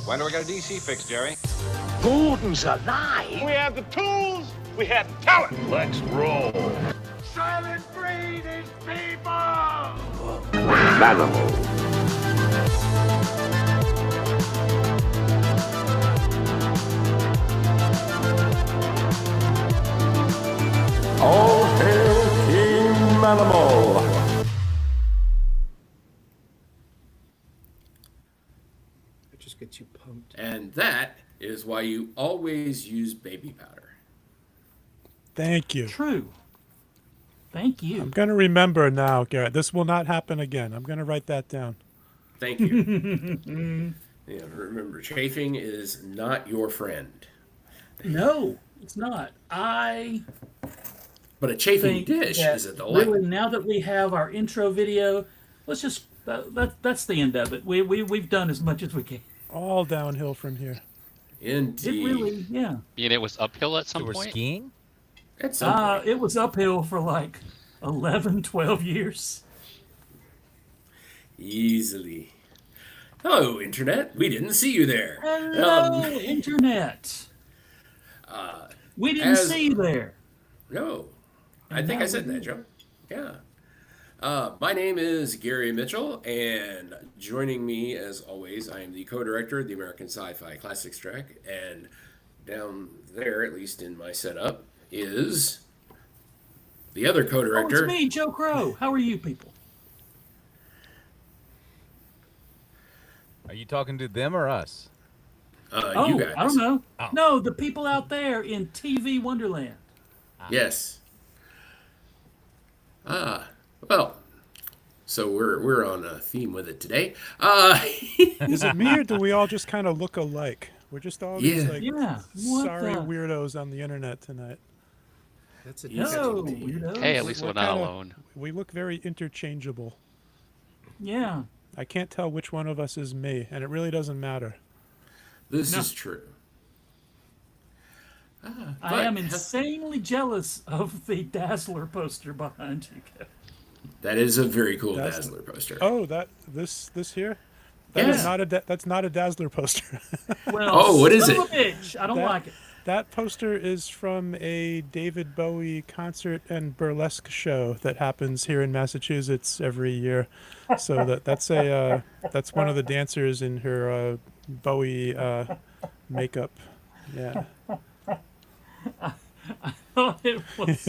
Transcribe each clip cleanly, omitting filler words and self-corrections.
When do we get a DC fix, Jerry? Gordon's alive. We have the tools. We have talent. Let's roll. Silent breed is people. Manimal. All hail King Manimal. It just gets you pumped. And that is why you always use baby powder. Thank you. True. Thank you. I'm going to remember now, Garrett. This will not happen again. I'm going to write that down. Thank you. Yeah, remember, chafing is not your friend. No, it's not. But a chafing think dish that is a delight. really, now that we have our intro video, let's just that's the end of it. We've done as much as we can. All downhill from here. Indeed. It really, yeah. And it was uphill at some We're point? skiing? At some point. It was uphill for like 11, 12 years. Easily. Hello, Internet. We didn't see you there. Hello, Internet. We didn't see you there. No. I think I said that, Joe. Yeah. My name is Gary Mitchell, and joining me, as always, I am the co-director of the American Sci-Fi Classics Track, and down there, at least in my setup, is the other co-director. Oh, it's me, Joe Crow. How are you people? Are you talking to them or us? You guys. I don't know. Oh. No, the people out there in TV Wonderland. Yes. Well, so we're on a theme with it today. Is it me or do we all just kind of look alike? We're just all these like sorry weirdos on the internet tonight. That's a No, weirdos. Hey, at least we're not kinda- alone. We look very interchangeable. Yeah. I can't tell which one of us is me, and it really doesn't matter. This is true. I am insanely jealous of the Dazzler poster behind you, Kevin. That is a very cool Dazzler poster. Oh, this here? That is not that's not a Dazzler poster. Well, what is it? son of a bitch. I don't like it. That poster is from a David Bowie concert and burlesque show that happens here in Massachusetts every year. So that's one of the dancers in her Bowie makeup. Yeah. I thought it was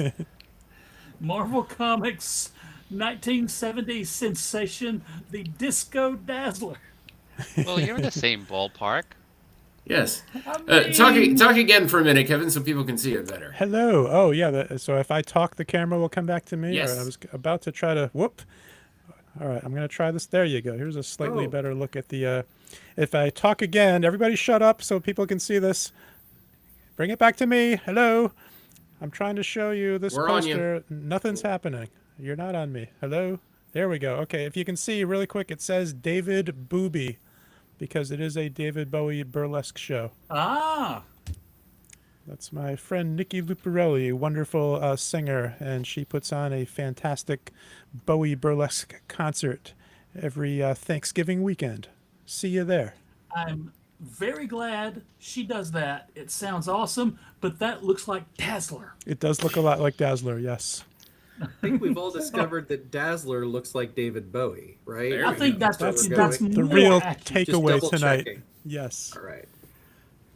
Marvel Comics 1970s sensation, the Disco Dazzler. Well, you're in the same ballpark. Yes. I mean- Talk again for a minute, Kevin, so people can see it better. Hello. Oh, yeah. So if I talk, the camera will come back to me? Yes. All right, I was about to try to... Whoop. All right, I'm going to try this. There you go. Here's a slightly better look at the... if I talk again, everybody shut up so people can see this. Bring it back to me. Hello. I'm trying to show you this We're on poster. Nothing's happening. You're not on me. Hello. There we go. Okay, if you can see really quick, it says David Booby because it is a David Bowie burlesque show. Ah. That's my friend Nikki Luparelli, a wonderful singer, and she puts on a fantastic Bowie burlesque concert every Thanksgiving weekend. See you there. I'm very glad she does that. It sounds awesome, but that looks like Dazzler. It does look a lot like Dazzler, yes. I think we've all discovered that Dazzler looks like David Bowie, right? There I we think go. that's the more real accurate. Just takeaway double tonight. checking. Yes. All right.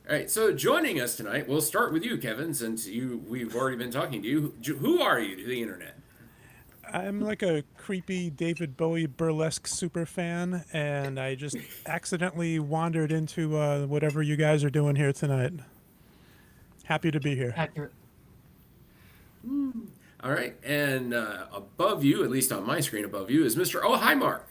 All right, so joining us tonight, we'll start with you, Kevin, since we've already been talking to you. Who are you to the internet? I'm like a creepy David Bowie burlesque super fan, and I just accidentally wandered into whatever you guys are doing here tonight. Happy to be here. Accurate. All right, and above you, at least on my screen above you, is Mr. Oh, hi, Mark.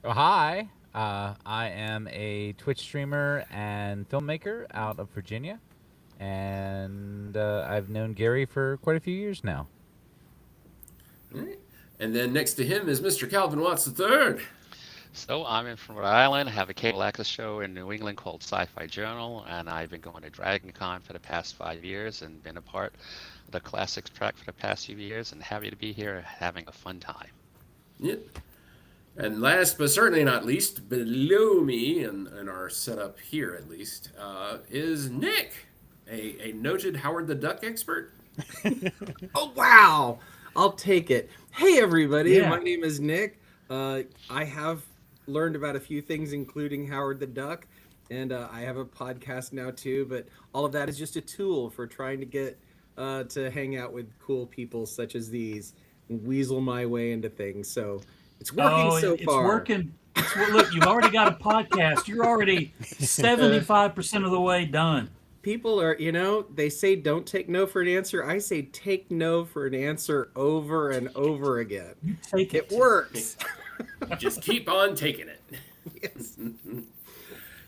Oh, hi. I am a Twitch streamer and filmmaker out of Virginia, and I've known Gary for quite a few years now. All right. And then next to him is Mr. Calvin Watts III. So I'm from Rhode Island. I have a cable access show in New England called Sci-Fi Journal, and I've been going to Dragon Con for the past 5 years and been a part of the classics track for the past few years, and happy to be here having a fun time. Yep. And last but certainly not least, below me, in our setup here at least, is Nick, a noted Howard the Duck expert. Oh, wow. I'll take it. Hey, everybody. Yeah. My name is Nick. I have learned about a few things, including Howard the Duck. And I have a podcast now, too. But all of that is just a tool for trying to get to hang out with cool people such as these and weasel my way into things. So it's working so it's far. working. Look, you've already got a podcast. You're already 75% of the way done. People are, they say don't take no for an answer. I say take no for an answer over and over again. Take it. It works. Just keep on taking it. Yes.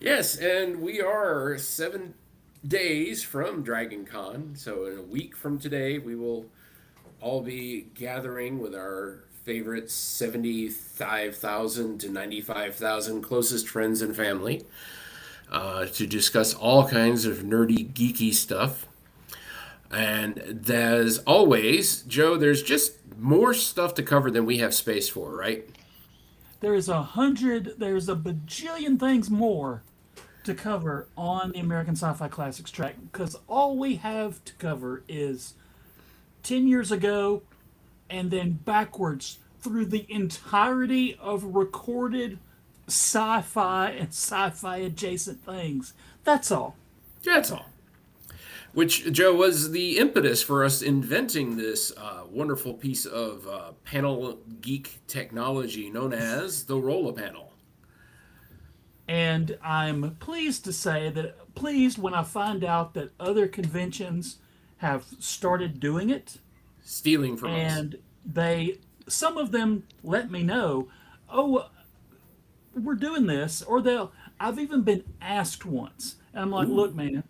Yes, and we are 7 days from Dragon Con. So in a week from today, we will all be gathering with our favorite 75,000 to 95,000 closest friends and family to discuss all kinds of nerdy, geeky stuff. And as always, Joe, there's just more stuff to cover than we have space for, right? There's a bajillion things more to cover on the American Sci-Fi Classics track, because all we have to cover is 10 years ago and then backwards through the entirety of recorded sci-fi and sci-fi adjacent things. That's all. That's all. Which, Joe, was the impetus for us inventing this wonderful piece of panel geek technology known as the Rolla panel. And I'm pleased when I find out that other conventions have started doing it. Stealing from us. And some of them let me know, oh, we're doing this, or I've even been asked once. And I'm like, look, man,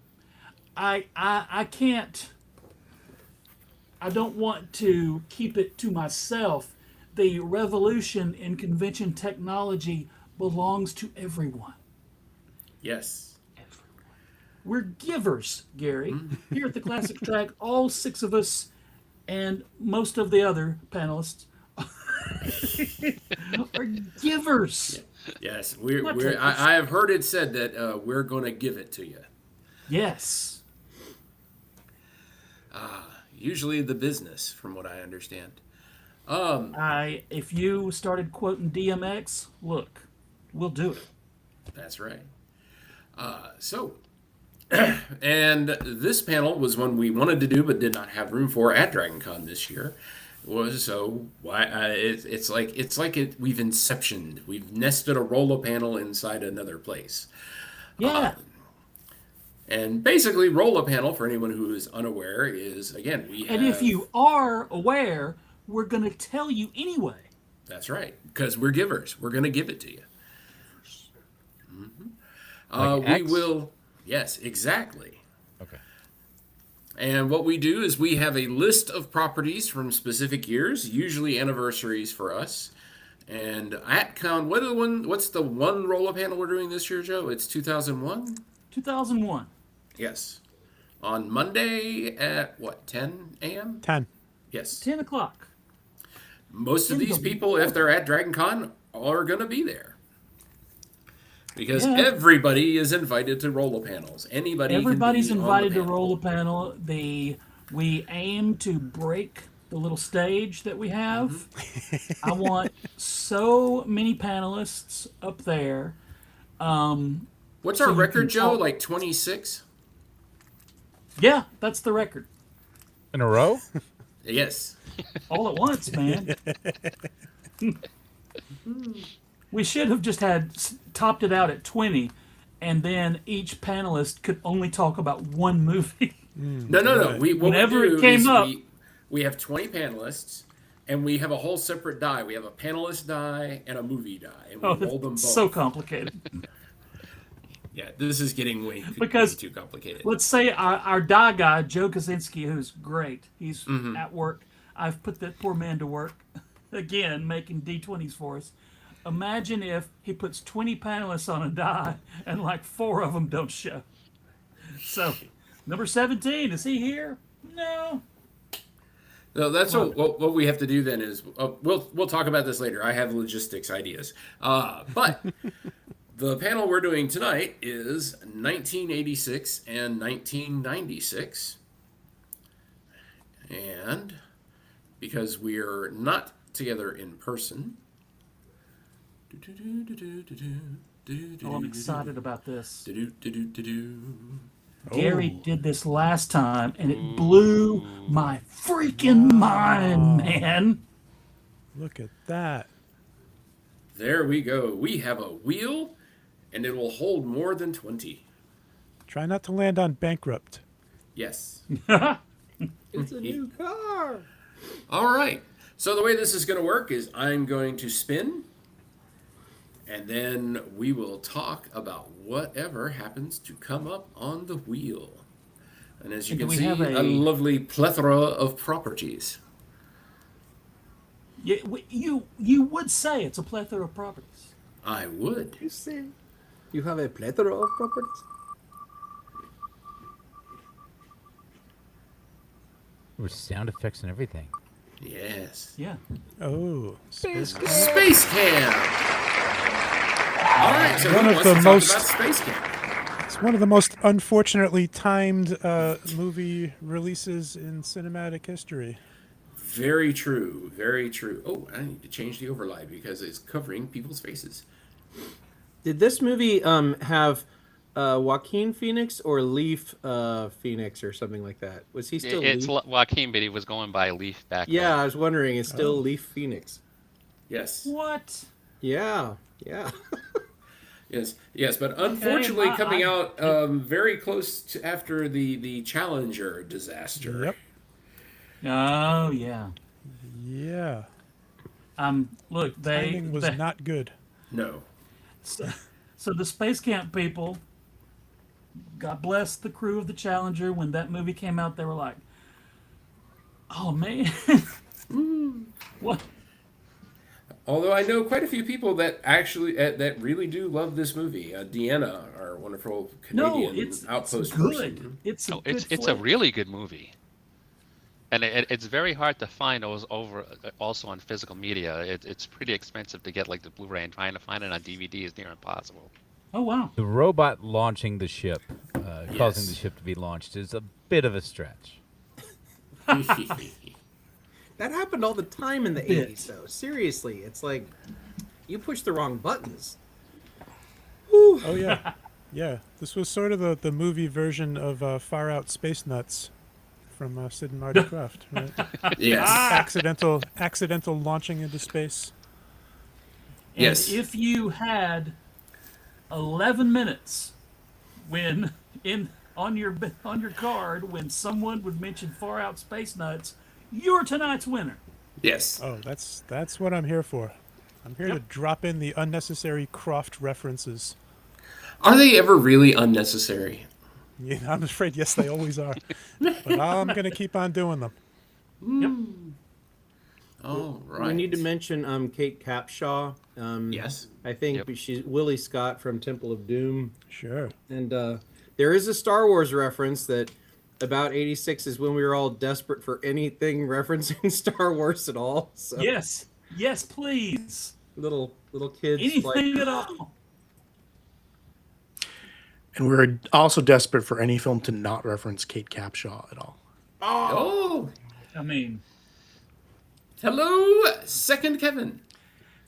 I can't, I don't want to keep it to myself. The revolution in convention technology belongs to everyone. Yes. We're givers, Gary. Here at the Classic Track, all 6 of us and most of the other panelists are givers. Yes, I have heard it said that we're going to give it to you. Yes. Usually the business, from what I understand. If you started quoting DMX, look, we'll do it. That's right. And this panel was one we wanted to do but did not have room for at DragonCon this year. We've inceptioned. We've nested a Rolla panel inside another place. Yeah. And basically, Rolla panel, for anyone who is unaware, is, again, And if you are aware, we're going to tell you anyway. That's right, because we're givers. We're going to give it to you. Like we will... Yes, exactly. Okay. And what we do is we have a list of properties from specific years, usually anniversaries for us. And at Con, what's the one Rolla panel we're doing this year, Joe? It's 2001? 2001. Yes. On Monday at, 10 a.m.? 10. Yes. 10 o'clock. Most of these people, if they're at Dragon Con, are going to be there. Because everybody is invited to Rolla panels. Everybody's can be invited on the to Rolla panel. We aim to break the little stage that we have. I want so many panelists up there. What's our record, Joe? Like 26? Yeah, that's the record. In a row? Yes. All at once, man. We should have just topped it out at 20, and then each panelist could only talk about one movie. No. Whenever it came up, we have 20 panelists, and we have a whole separate die. We have a panelist die and a movie die, and we roll them both. So complicated. Yeah, this is getting way too complicated. Let's say our die guy, Joe Kaczynski, who's great. He's at work. I've put that poor man to work, again, making D20s for us. Imagine if he puts 20 panelists on a die and like 4 of them don't show. So, number 17, is he here? No. So that's what we have to do then is we'll talk about this later. I have logistics ideas, but the panel we're doing tonight is 1986 and 1996, and because we're not together in person. Oh, I'm excited about this. Gary did this last time, and it blew my freaking mind, man. Look at that. There we go. We have a wheel, and it will hold more than 20. Try not to land on bankrupt. Yes. It's a new car. All right. So the way this is going to work is I'm going to spin, and then we will talk about whatever happens to come up on the wheel. And as you can see, a lovely plethora of properties. Yeah, you would say it's a plethora of properties. I would. You see, you have a plethora of properties. There were sound effects and everything. Yes. Yeah. Oh, Space Camp. All right, so One who of wants the to talk most- about Space Camp? it's one of the most unfortunately timed movie releases in cinematic history. Very true. Very true. Oh, I need to change the overlay because it's covering people's faces. Did this movie have Joaquin Phoenix or Leaf Phoenix or something like that? Was he still It's Leaf? Joaquin, but he was going by Leaf back Yeah, then. I was wondering. It's still Leaf Phoenix. Yes. What? Yeah. Yes, but unfortunately, Okay, coming out very close to after the Challenger disaster. Yep. Oh yeah. Yeah. Look, Timing was not good. No. So the Space Camp people, God bless the crew of the Challenger. When that movie came out, they were like, "Oh man, what?" Although I know quite a few people that actually that really do love this movie. Deanna, our wonderful Canadian It's outpost good. person. It's a Oh, good it's a flick. really good movie, and it's very hard to find those over also on physical media. It's pretty expensive to get like the Blu-ray, and trying to find it on DVD is near impossible. Oh wow. The robot launching the ship, causing Yes. the ship to be launched, is a bit of a stretch. That happened all the time in the Bit. 80s, though. Seriously, it's like you push the wrong buttons. Oh yeah. Yeah. This was sort of the movie version of Far Out Space Nuts from Sid and Marty Krofft, right? Yes. accidental launching into space. And Yes. if you had 11 minutes when on your card when someone would mention Far Out Space Nuts, you're tonight's winner. Yes. Oh, that's what I'm here for. I'm here to drop in the unnecessary Krofft references. Are they ever really unnecessary? Yeah, I'm afraid yes, they always are. But I'm gonna keep on doing them. All right. We need to mention Kate Capshaw. Yes. I think Yep. she's Willie Scott from Temple of Doom. Sure. And there is a Star Wars reference that about 86 is when we were all desperate for anything referencing Star Wars at all. So Yes, please. little kids Anything like, at all. And we're also desperate for any film to not reference Kate Capshaw at all. Oh, I mean, hello, second Kevin.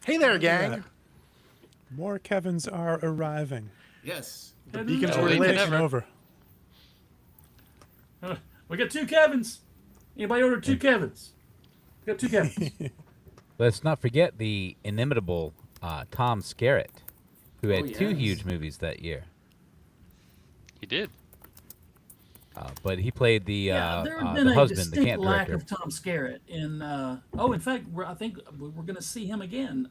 Hey there, gang. More Kevins are arriving. Yes. The beacons Oh, were wait, lit. Taking over. we got 2 Kevins. Anybody order 2 Kevins? We got 2 Kevins. Let's not forget the inimitable Tom Skerritt, who had 2 yes. huge movies that year. He did. But he played the There had been a husband, the distinct camp lack director. of Tom Skerritt in. In fact, I think we're going to see him again.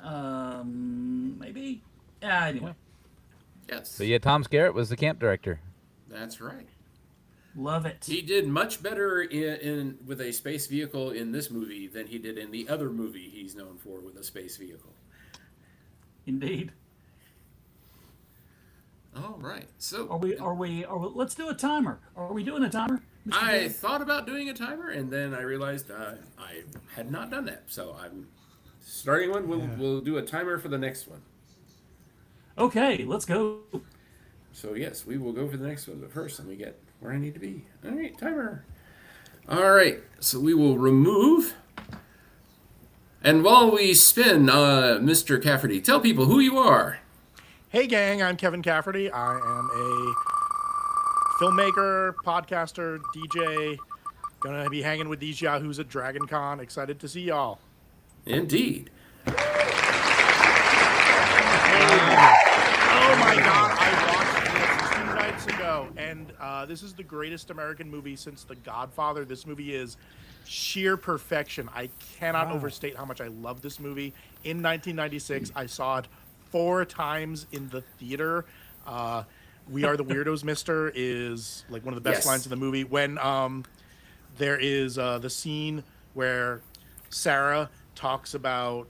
Maybe. Anyway, Yes. But yeah, Tom Skerritt was the camp director. That's right. love it. He did much better in with a space vehicle in this movie than he did in the other movie he's known for with a space vehicle. Indeed. All right. So Are we? Let's do a timer. Are we doing a timer? I thought about doing a timer, and then I realized I had not done that. So I'm starting one. We'll do a timer for the next one. Okay, let's go. So yes, we will go for the next one. But first, let me get where I need to be. All right, timer. All right, so we will remove. And while we spin, Mr. Cafferty, tell people who you are. Hey, gang, I'm Kevin Cafferty. I am a filmmaker, podcaster, DJ. Gonna be hanging with these yahoos at Dragon Con. Excited to see y'all. Indeed. Oh my God, I watched this 2 nights ago, and this is the greatest American movie since The Godfather. This movie is sheer perfection. I cannot overstate how much I love this movie. In 1996, I saw it 4 times in the theater. We Are the Weirdos, Mister is like one of the best lines in the movie. When there is the scene where Sarah talks about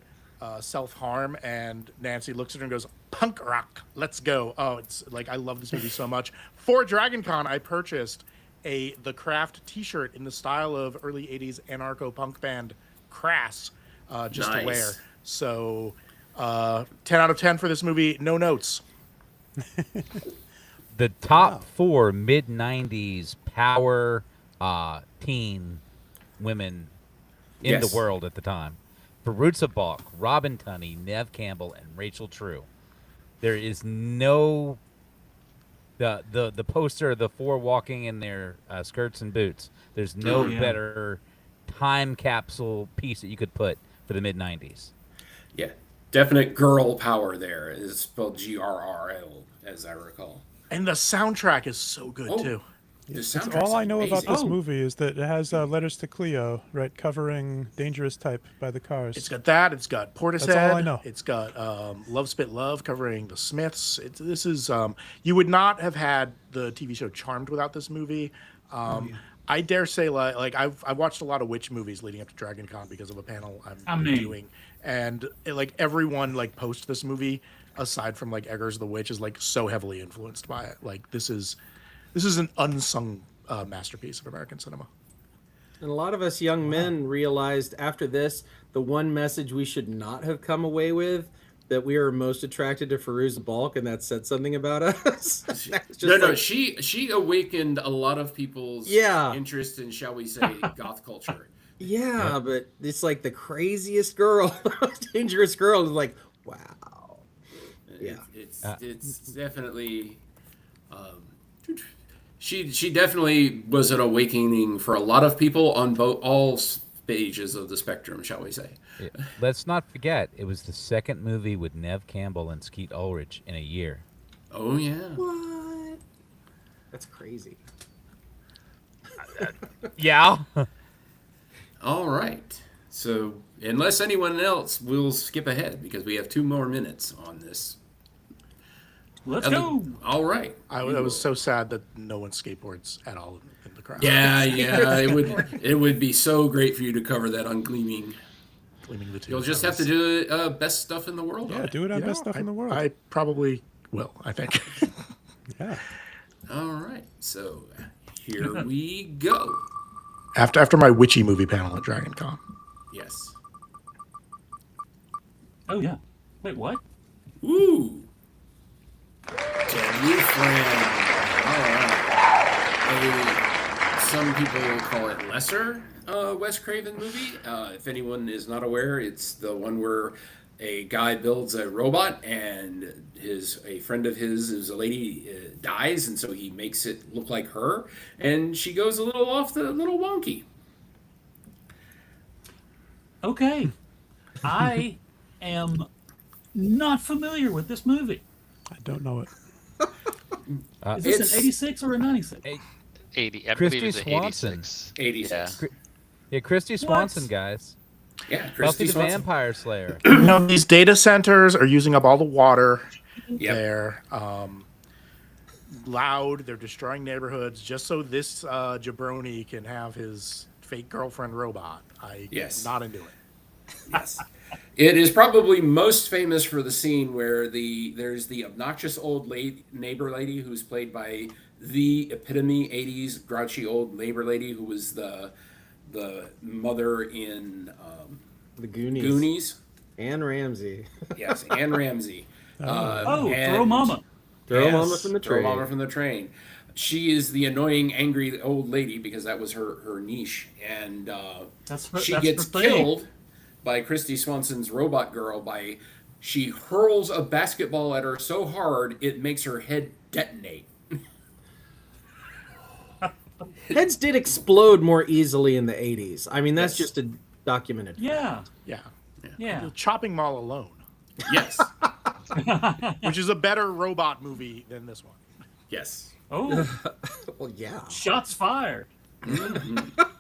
self-harm and Nancy looks at her and goes, "Punk rock, let's go." Oh, it's like, I love this movie so much. For Dragon Con, I purchased the Kraft t-shirt in the style of early 80s anarcho-punk band Crass, just to wear. So 10 out of 10 for this movie. No notes. The top 4 mid-90s power teen women in the world at the time. Peruzza Balk, Robin Tunney, Nev Campbell, and Rachel True. There is no... The poster of the 4 walking in their skirts and boots. There's no better time capsule piece that you could put for the mid-90s. Yeah. Definite girl power there. It's spelled GRRL, as I recall. And the soundtrack is so good, too. That's all I know about this movie is that it has Letters to Cleo, right, covering Dangerous Type by the Cars. It's got that. It's got Portishead. That's all I know. It's got Love Spit Love covering the Smiths. This is you would not have had the TV show Charmed without this movie. I dare say, like I've watched a lot of witch movies leading up to Dragon Con because of a panel I'm doing, and like everyone like post this movie, aside from like Eggers the Witch, is like so heavily influenced by it. Like this is an unsung masterpiece of American cinema. And a lot of us young men realized after this, the one message we should not have come away with, that we are most attracted to Peruzza Balk, and that said something about us. She awakened a lot of people's interest in, shall we say, goth culture. Yeah, but it's like the craziest girl, the most dangerous girl is like, wow. Yeah. It's definitely... She definitely was an awakening for a lot of people on all stages of the spectrum, shall we say. Yeah. Let's not forget, it was the second movie with Nev Campbell and Skeet Ulrich in a year. Oh, yeah. What? That's crazy. Yeah. All right. So, unless anyone else, we'll skip ahead because we have 2 more minutes on this. Let's go. All right. I was so sad that no one skateboards at all in the crowd. Yeah. It would be so great for you to cover that on Gleaming. Gleaming the Two. You'll just have to do best stuff in the world. Yeah, do it on Best Stuff in the World. I probably will, I think. Yeah. All right. So, here we go. After my witchy movie panel at Dragon Con. Yes. Oh, yeah. Wait, what? Ooh. Deadly Friend. All right. Some people call it lesser Wes Craven movie. If anyone is not aware, it's the one where a guy builds a robot and a friend of his is a lady dies, and so he makes it look like her, and she goes a little wonky. Okay. I am not familiar with this movie. I don't know it. Is this an 86 or a 96? 80. I Christy believe it's Swanson. 86. 86. Yeah, Christy Swanson, guys. Yeah, Buffy Christy the Swanson. Vampire Slayer. These data centers are using up all the water. Yep. They're loud. They're destroying neighborhoods just so this jabroni can have his fake girlfriend robot. I'm not into it. Yes. It is probably most famous for the scene where there's the obnoxious old neighbor lady who's played by the epitome '80s grouchy old neighbor lady who was the mother in The Goonies. Goonies. Anne Ramsey. Yes, Anne Ramsey. Throw Mama. Throw Mama from the train. Throw Mama from the train. She is the annoying, angry old lady because that was her niche, and she gets killed by Christy Swanson's robot girl she hurls a basketball at her so hard it makes her head detonate. Heads did explode more easily in the 80s. I mean, that's just a documented. Yeah. Yeah. The Chopping Mall alone, Yes. which is a better robot movie than this one. Yes. Oh, Well, yeah. shots fired.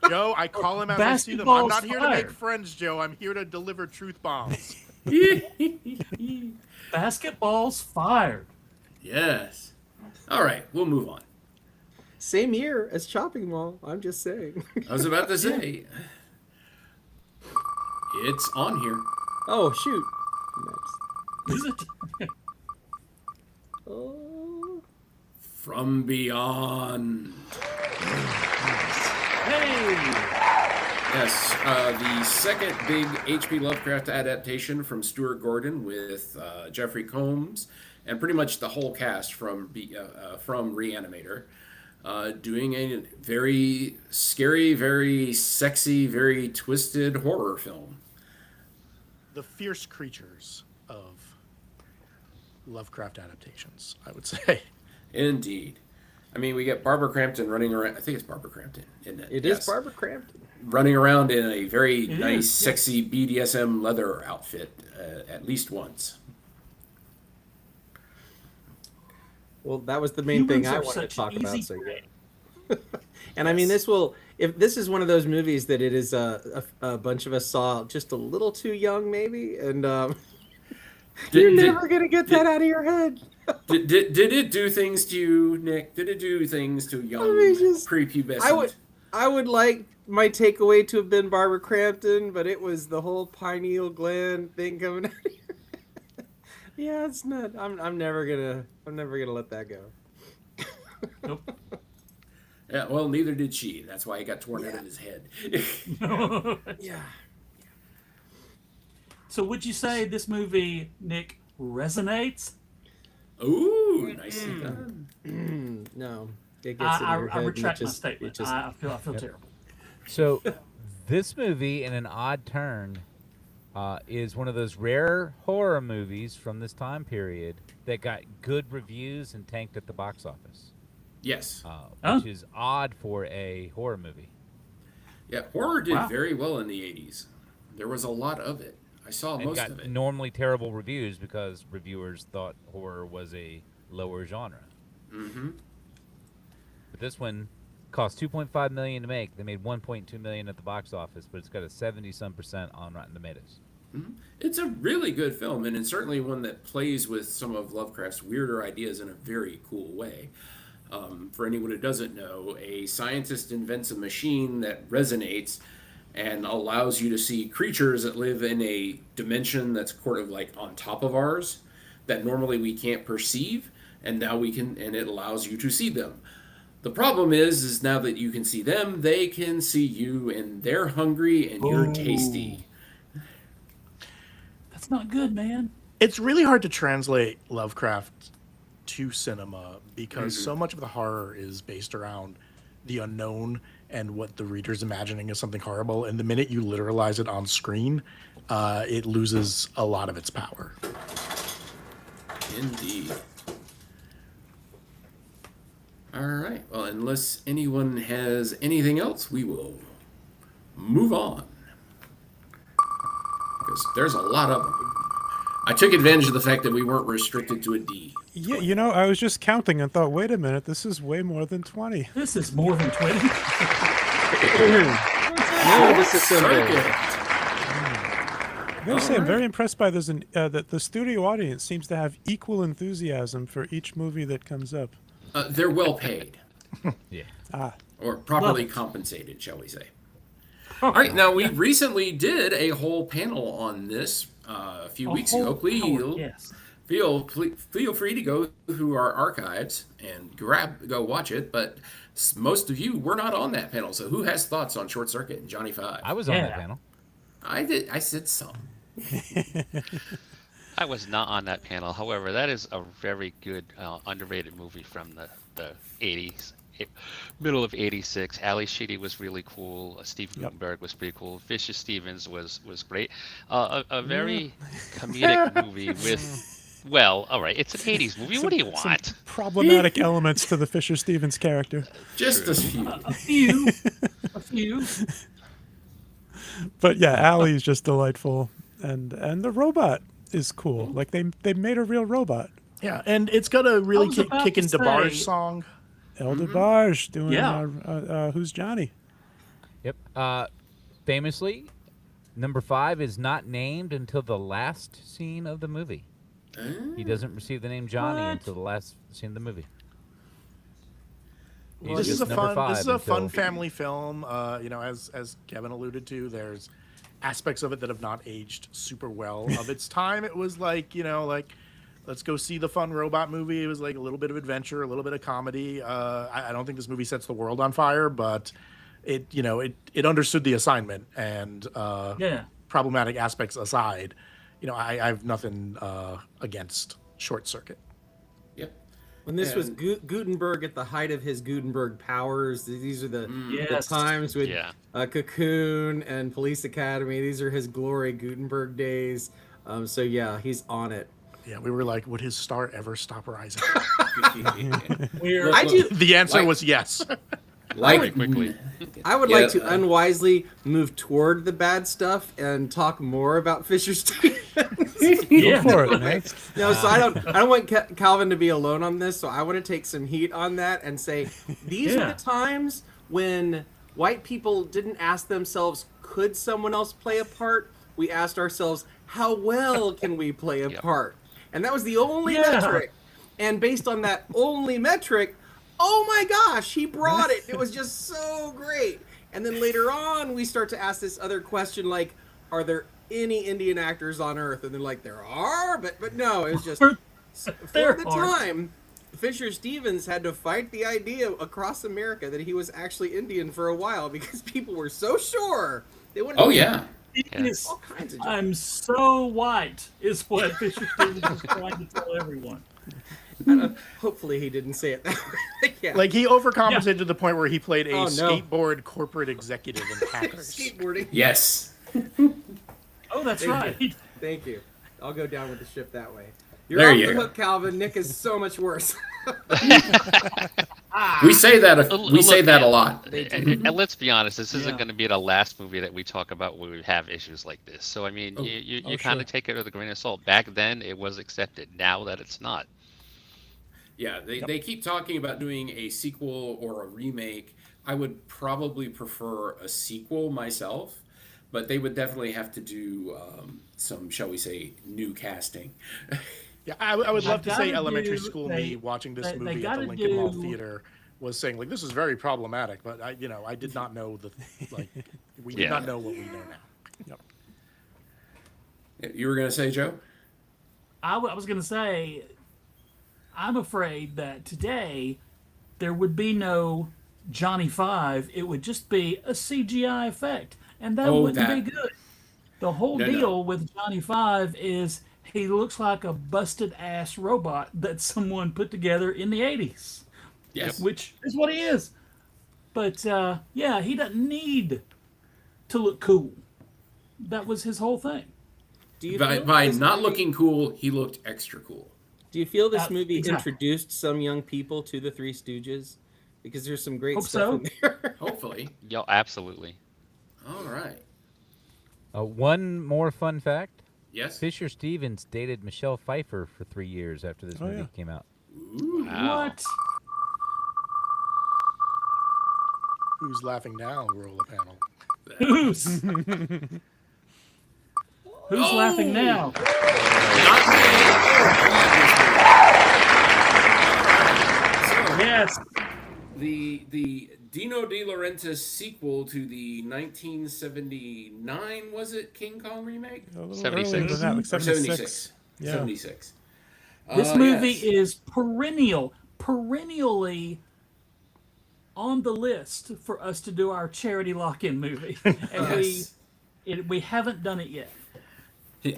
Joe, I call him as I see them. I'm Basketball's not here to make fired. friends, Joe. I'm here to deliver truth bombs. Basketball's fired. Yes. All right, we'll move on. Same year as Chopping Mall. I'm just saying. I was about to say, it's on here. Oh, shoot. Next. Is it? Oh. From Beyond. Hey! Yes, the second big H.P. Lovecraft adaptation from Stuart Gordon with Jeffrey Combs and pretty much the whole cast from Reanimator, doing a very scary, very sexy, very twisted horror film. The fierce creatures of Lovecraft adaptations, I would say. Indeed. I mean, we get Barbara Crampton running around. I think it's Barbara Crampton, isn't it? It is Barbara Crampton. Running around in a very It nice, is, sexy BDSM leather outfit at least once. Well, that was the main thing Humans I are wanted to such talk about. easy So, prey. and I mean, if this is one of those movies that it is a bunch of us saw just a little too young, maybe, and you're never gonna get that out of your head. Did it do things to you, Nick? Did it do things to young prepubescent? I would like my takeaway to have been Barbara Crampton, but it was the whole pineal gland thing coming out of your head. Yeah, it's not. I'm never gonna let that go. Nope. Yeah, well, neither did she. That's why he got torn out of his head. Yeah. So would you say this movie, Nick, resonates? Ooh, nicely done. No, it gets in your I head. retract and my statement. I feel terrible. So, this movie, in an odd turn, is one of those rare horror movies from this time period that got good reviews and tanked at the box office. Yes. Which is odd for a horror movie. Yeah, horror did very well in the 80s. There was a lot of it. I saw And most got of it. normally terrible reviews because reviewers thought horror was a lower genre. Mm-hmm. But this one cost $2.5 million to make. They made $1.2 million at the box office, but it's got a 70-some% on Rotten Tomatoes. Mm-hmm. It's a really good film, and it's certainly one that plays with some of Lovecraft's weirder ideas in a very cool way. For anyone who doesn't know, a scientist invents a machine that resonates and allows you to see creatures that live in a dimension that's sort of like on top of ours that normally we can't perceive, and now we can, and it allows you to see them. The problem is now that you can see them, they can see you, and they're hungry and you're tasty. That's not good, man. It's really hard to translate Lovecraft to cinema because so much of the horror is based around the unknown and what the reader's imagining is something horrible. And the minute you literalize it on screen, it loses a lot of its power. Indeed. All right. Well, unless anyone has anything else, we will move on. Because there's a lot of them. I took advantage of the fact that we weren't restricted to a D. Yeah, you know, I was just counting and thought, wait a minute, this is way more than 20. This is more than 20. No, this is simple. I gotta say, I'm very impressed by this, that the studio audience seems to have equal enthusiasm for each movie that comes up. They're well paid. Yeah. Ah. Or properly compensated, shall we say. All right, now we recently did a whole panel on this a few weeks ago. Please Yes. feel free to go through our archives and go watch it. But most of you were not on that panel. So who has thoughts on Short Circuit and Johnny Five? I was on that panel. I did. I said some. I was not on that panel. However, that is a very good, underrated movie from the 80s, middle of 86. Ali Sheedy was really cool. Steve Gutenberg was pretty cool. Fisher Stevens was great. A very comedic movie with, well, all right, it's an 80s movie. What do you want? Problematic elements to the Fisher Stevens character. Just a few. A few. But yeah, Allie's just delightful, and the robot is cool. Like they made a real robot. Yeah, and it's got a really kickin' to DeBarge say- song. El DeBarge doing Yeah. Who's Johnny? Yep. Famously, number 5 is not named until the last scene of the movie. He doesn't receive the name Johnny What? until the last scene of the movie. Well, He's this is just a number fun. This is a 5 fun until- family film. You know, as Kevin alluded to, there's aspects of it that have not aged super well. Of its time, it was like, you know, like let's go see the fun robot movie. It was like a little bit of adventure, a little bit of comedy. I don't think this movie sets the world on fire, but it understood the assignment, and problematic aspects aside, you know, I have nothing against Short Circuit. Yep. When this was Gutenberg at the height of his Gutenberg powers, these are the times with Cocoon and Police Academy. These are his glory Gutenberg days. So yeah, he's on it. Yeah, we were like, would his star ever stop rising? The answer was yes. Quickly. I would like to unwisely move toward the bad stuff and talk more about Fisher Stevens. Go for it, man. No, so I don't want Calvin to be alone on this. So I want to take some heat on that and say these are the times when white people didn't ask themselves, could someone else play a part? We asked ourselves, how well can we play a part? And that was the only metric. And based on that only metric, oh my gosh, he brought it. It was just so great. And then later on, we start to ask this other question, like, are there any Indian actors on Earth? And they're like, there are, but no, it was just for the time. Fisher Stevens had to fight the idea across America that he was actually Indian for a while because people were so sure they wouldn't. Oh yeah. All kinds of I'm so white is what Fisher Stevens was trying to tell everyone. Hopefully he didn't say it that way. Like he overcompensated to the point where he played a skateboard corporate executive in Hackers. Skateboarding. Yes. Oh, that's right. Thank you. I'll go down with the ship that way. There You're off you the go. hook, Calvin. Nick is so much worse. We say that. We say that a lot. And let's be honest, this isn't going to be the last movie that we talk about where we have issues like this. So I mean, you kind of take it with a grain of salt. Back then, it was accepted. Now that it's not. Yeah, they keep talking about doing a sequel or a remake. I would probably prefer a sequel myself, but they would definitely have to do some, shall we say, new casting. Yeah, I would love to say elementary school me watching this movie at the Lincoln Mall Theater was saying like this is very problematic, but I did not know we did not know what we know now. Yep. You were gonna say, Joe? I was going to say, I'm afraid that today there would be no Johnny Five. It would just be a CGI effect, and that wouldn't be good. The whole deal with Johnny Five is he looks like a busted ass robot that someone put together in the 80s. Yes. Which is what he is. But he doesn't need to look cool. That was his whole thing. By not looking cool, he looked extra cool. Do you feel this movie introduced some young people to the Three Stooges? Because there's some great stuff in there. Hopefully. Yo, absolutely. All right. One more fun fact. Yes. Fisher Stevens dated Michelle Pfeiffer for 3 years after this movie came out. Ooh. Wow. What? Who's laughing now? Roll the panel. Who's laughing now? So, Yes. the Dino De Laurentiis sequel to the 1979, was it, King Kong remake? A little 76. earlier than that, like Or 76. Yeah. 76. This movie Yes. is perennially on the list for us to do our charity lock-in movie, and Yes. we haven't done it yet. Yeah.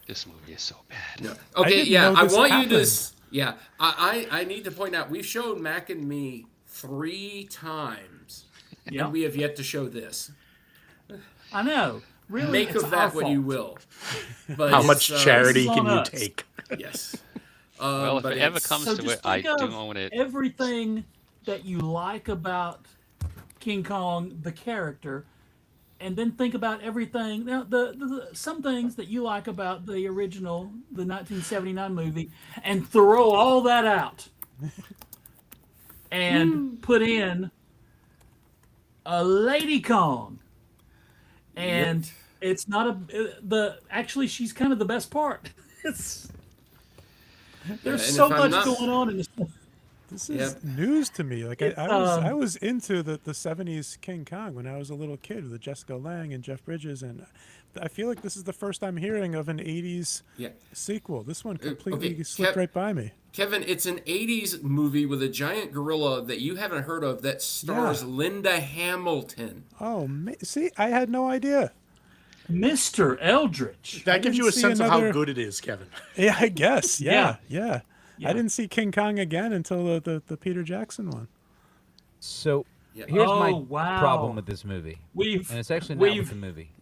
This movie is so bad. No. I Okay, didn't yeah, know I this want you happened. to. Yeah, I need to point out we've shown Mac and Me 3 times, Yeah, and we have yet to show this. I know. Really, Make it's of that our what you fault. will. But How it's, much charity this is can on you us. take? Yes. Well, if but it ever it's- comes So to just it, I think do of own it. everything that you like about King Kong, the character, and then think about everything. Now, some things that you like about the original, the 1979 movie, and throw all that out, and put in a Lady Kong, and it's not actually she's kind of the best part. It's there's and so if I'm much not- going on in this. This is Yep. news to me. Like It's, I was into the 70s King Kong when I was a little kid with Jessica Lange and Jeff Bridges, and I feel like this is the first I'm hearing of an 80s Yeah. sequel. This one completely okay, slipped right by me. Kevin, it's an 80s movie with a giant gorilla that you haven't heard of that stars Yeah. Linda Hamilton. Oh, see, I had no idea. Mr. Eldritch. That gives didn't you a see sense of another- how good it is, Kevin. Yeah, I guess. Yeah. Yeah. I didn't see King Kong again until the Peter Jackson one. So Yeah. here's Oh, my wow. problem with this movie, We've and it's actually not we've with the movie.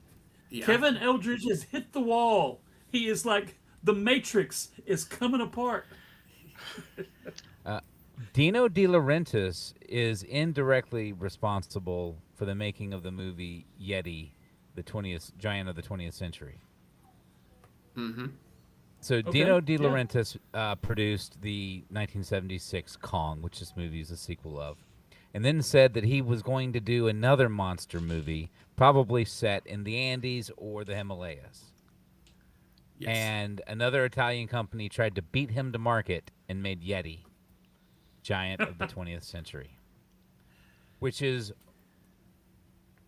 Yeah. Kevin Eldridge has hit the wall. He is like the Matrix is coming apart. Dino De Laurentiis is indirectly responsible for the making of the movie Yeti, the 20th giant of the 20th century. Mm-hmm. So Dino De yeah. Laurentiis produced the 1976 Kong, which this movie is a sequel of, and then said that he was going to do another monster movie, probably set in the Andes or the Himalayas. Yes. And another Italian company tried to beat him to market and made Yeti, giant of the 20th century, which is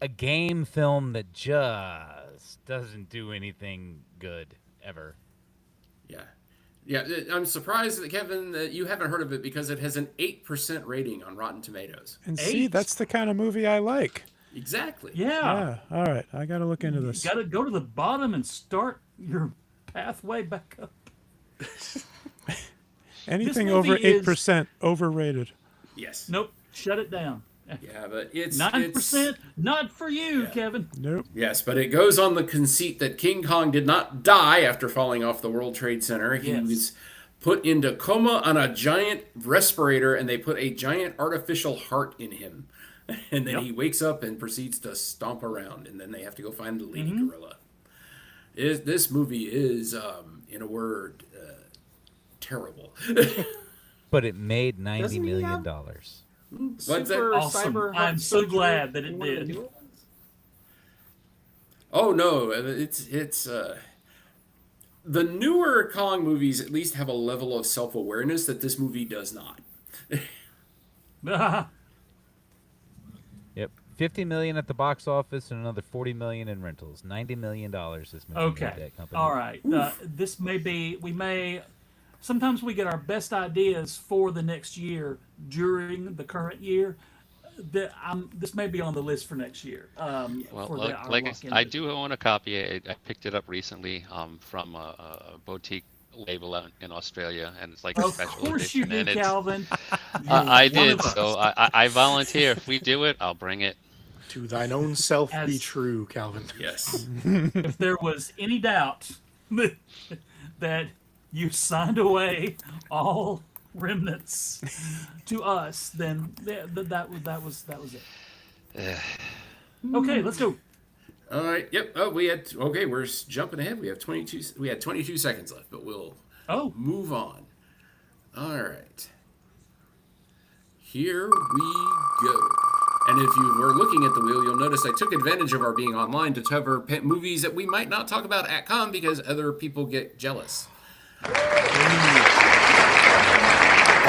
a game film that just doesn't do anything good ever. Yeah. Yeah, I'm surprised that, Kevin, that you haven't heard of it because it has an 8% rating on Rotten Tomatoes. And see, 8? that's the kind of movie I like. Exactly. Yeah. Yeah. All right. I got to look into You this. got to go to the bottom and start your pathway back up. Anything This over movie is- 8% overrated. Yes. Nope. Shut it down. Yeah, but it's 9%, not for you, Yeah. Kevin. Nope. Yes, but it goes on the conceit that King Kong did not die after falling off the World Trade Center. He Yes. was put into coma on a giant respirator, and they put a giant artificial heart in him. And then Yep. he wakes up and proceeds to stomp around, and then they have to go find the lady Mm-hmm. gorilla. This movie is, in a word, terrible. But it made $90 Doesn't he million. have- What's Super that? Awesome. cyber I'm heart so surgery glad that it in one of the did. newer ones? Oh no, it's the newer Kong movies at least have a level of self-awareness that this movie does not. Yep, $50 million at the box office and another $40 million in rentals. $90 million this movie made Okay. that company. All right. This may be, sometimes we get our best ideas for the next year during the current year. This may be on the list for next year. Well, for our like lock-in I movie. do own a copy. I picked it up recently from a boutique label out in Australia, and it's like a Of special course you edition. do, And it's, Calvin. I You're one did, of us. so I volunteer. If we do it, I'll bring it. To thine own self be As- true, Calvin. Yes. If there was any doubt that you signed away all remnants to us, then that was it. Okay, let's go. All right. Yep. Oh, we're jumping ahead. We had 22 seconds left, but we'll Oh, move on. All right. Here we go. And if you were looking at the wheel, you'll notice I took advantage of our being online to cover movies that we might not talk about at con because other people get jealous. But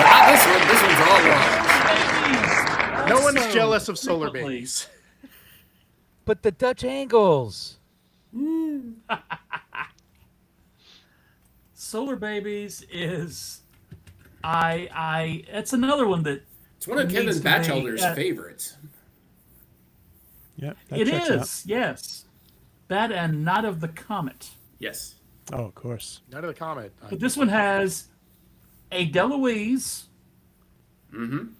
not this one. This one's all wrong. No one Who's jealous of solar frequently. babies? But the Dutch angles. Solar Babies is it's another one that It's one of needs Kevin to be, Batchelder's favorites. Yep, that It checks out. is, yes. That and Night of the Comet. Yes. Oh, of course. Night of the Comet. But this one has a Deloise. Mm-hmm.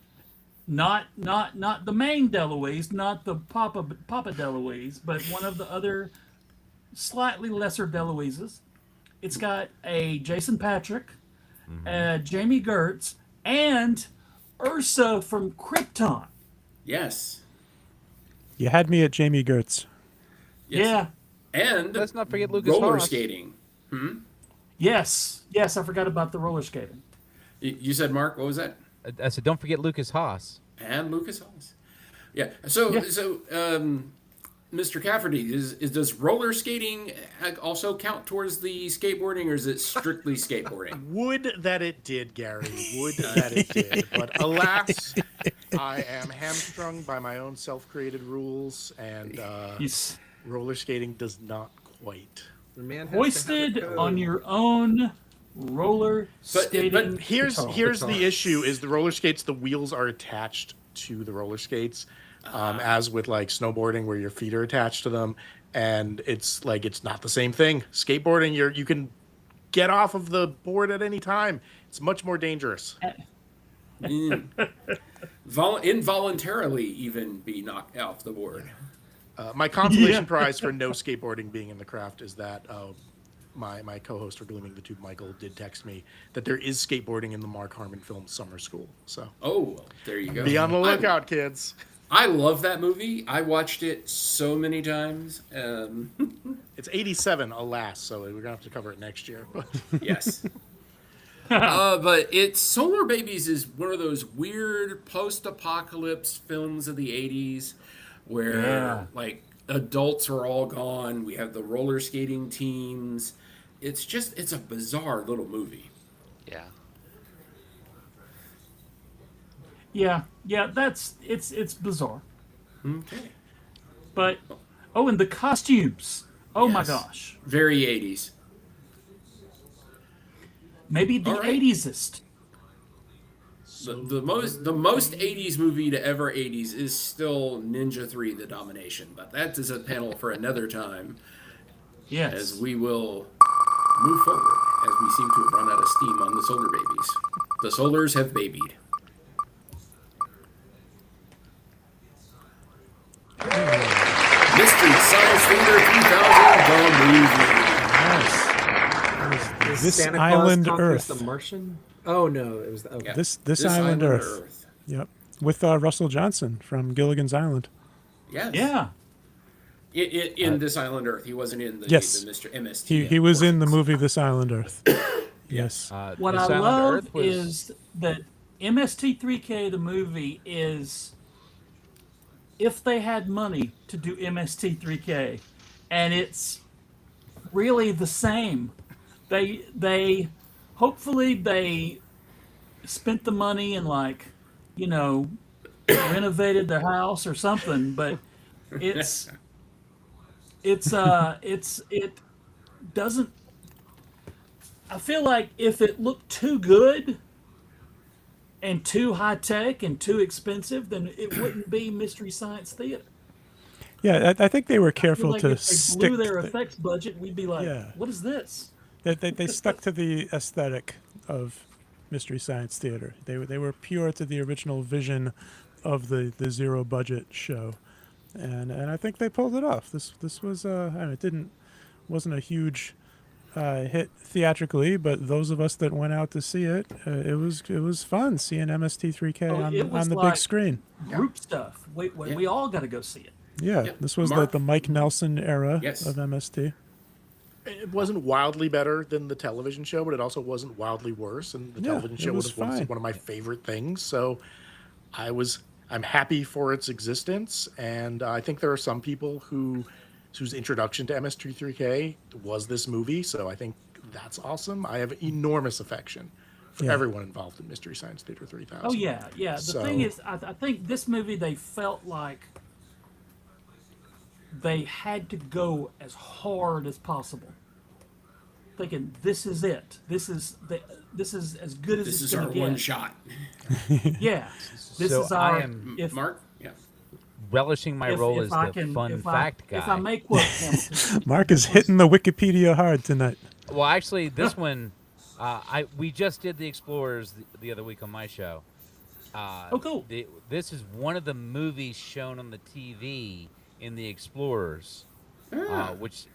Not the main Deloise, not the Papa Deloise, but one of the other slightly lesser Deloises. It's got a Jason Patrick, Jamie Gertz, and Ursa from Krypton. Yes. You had me at Jamie Gertz. Yes. Yeah. And Let's not forget Lucas roller Haas. skating. Yes. Yes, I forgot about the roller skating. You said, Mark, what was that? I said, don't forget Lucas Haas. And Lucas Haas. Yeah. So, Mr. Cafferty, does roller skating also count towards the skateboarding, or is it strictly skateboarding? Would that it did, Gary. Would that it did. But alas, I am hamstrung by my own self-created rules, and Yes. roller skating does not quite. The man has Hoisted to have a on code. your own roller skating. but Here's guitar. the issue: is the roller skates, the wheels are attached to the roller skates, as with like snowboarding, where your feet are attached to them, and it's not the same thing. Skateboarding, you can get off of the board at any time. It's much more dangerous. Involuntarily even be knocked off the board. My consolation prize for no skateboarding being in the craft is that my co-host for Gleaming the Tube, Michael, did text me that there is skateboarding in the Mark Harmon film Summer School. So There you go. be on the lookout, kids. I love that movie. I watched it so many times. It's 87, alas, so we're gonna have to cover it next year. Yes. But Solar Babies is one of those weird post-apocalypse films of the 80s where like adults are all gone. We have the roller skating teams. It's a bizarre little movie. Yeah. Yeah, it's bizarre. Okay. But and the costumes. Oh my Yes. gosh. Very 80s. Maybe the All right. 80s-est. The most 80s movie to ever 80s is still Ninja 3: The Domination, but that is a panel for another time, Yes. as we will move forward as we seem to have run out of steam on the Solar Babies. The Solars have babied. Mystery Science Theater 2000, the movie. This Santa Island Claus Conquers Earth. The Martian? Oh no, it was okay. Yeah. This Island Earth. Yep. With Russell Johnson from Gilligan's Island. Yes. Yeah. In This Island Earth, he wasn't in the Yes. Mr. MST. He was in the movie This Island Earth. Yes. What This I Island love Earth was- is that MST3K, the movie, is if they had money to do MST3K, and it's really the same. They hopefully they spent the money and renovated their house or something, but it doesn't. I feel like if it looked too good and too high tech and too expensive, then it wouldn't be Mystery Science Theater. Yeah, I think they were I feel careful like to if they stick. blew their effects budget, we'd be like, Yeah. "What is this?" They stuck to the aesthetic of Mystery Science Theater. They were pure to the original vision of the zero budget show, and I think they pulled it off. This was wasn't a huge hit theatrically, but those of us that went out to see it, it was fun seeing MST3K It was on the like big screen. Group stuff. We all got to go see it. Yeah, Yeah. this was Mark? the Mike Nelson era Yes. of MST. It wasn't wildly better than the television show, but it also wasn't wildly worse. And the Yeah, television it show was was fine. one of my favorite things. So I'm happy for its existence. And I think there are some people whose introduction to MS-3K was this movie. So I think that's awesome. I have enormous affection for Yeah. everyone involved in Mystery Science Theater 3000. Oh yeah, yeah. The So- thing is, I think this movie they felt like they had to go as hard as possible, thinking this is it. This is as good as This it's is our going to one get. shot. Yeah, this So is our. I am if, Mark? Yeah. relishing my if, role if as I the can, fun if fact I, guy. If I may quote Hamilton, Mark is hitting the Wikipedia hard tonight. Well, actually, this one, we just did the Explorers the other week on my show. oh cool. This is one of the movies shown on the TV in the Explorers, which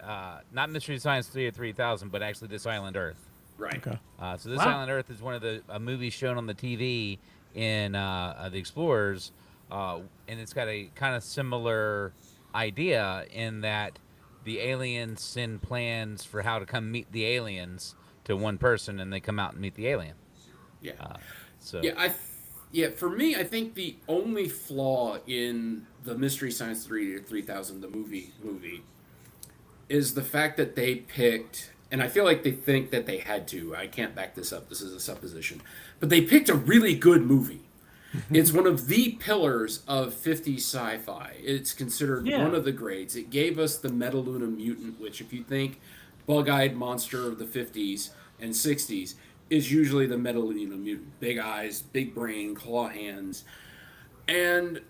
not Mystery Science Theater 3000, but actually This Island Earth. Right. Okay. So This Wow. Island Earth is one of the movies shown on the TV in the Explorers, and it's got a kind of similar idea in that the aliens send plans for how to come meet the aliens to one person, and they come out and meet the alien. Yeah. So Yeah, for me, I think the only flaw in the Mystery Science Theater 3000, the movie, is the fact that they picked, and I feel like they think that they had to. I can't back this up. This is a supposition. But they picked a really good movie. It's one of the pillars of 50s sci-fi. It's considered Yeah. one of the greats. It gave us the Metaluna mutant, which if you think bug-eyed monster of the 50s and 60s, is usually the Metaluna mutant. Big eyes, big brain, claw hands. And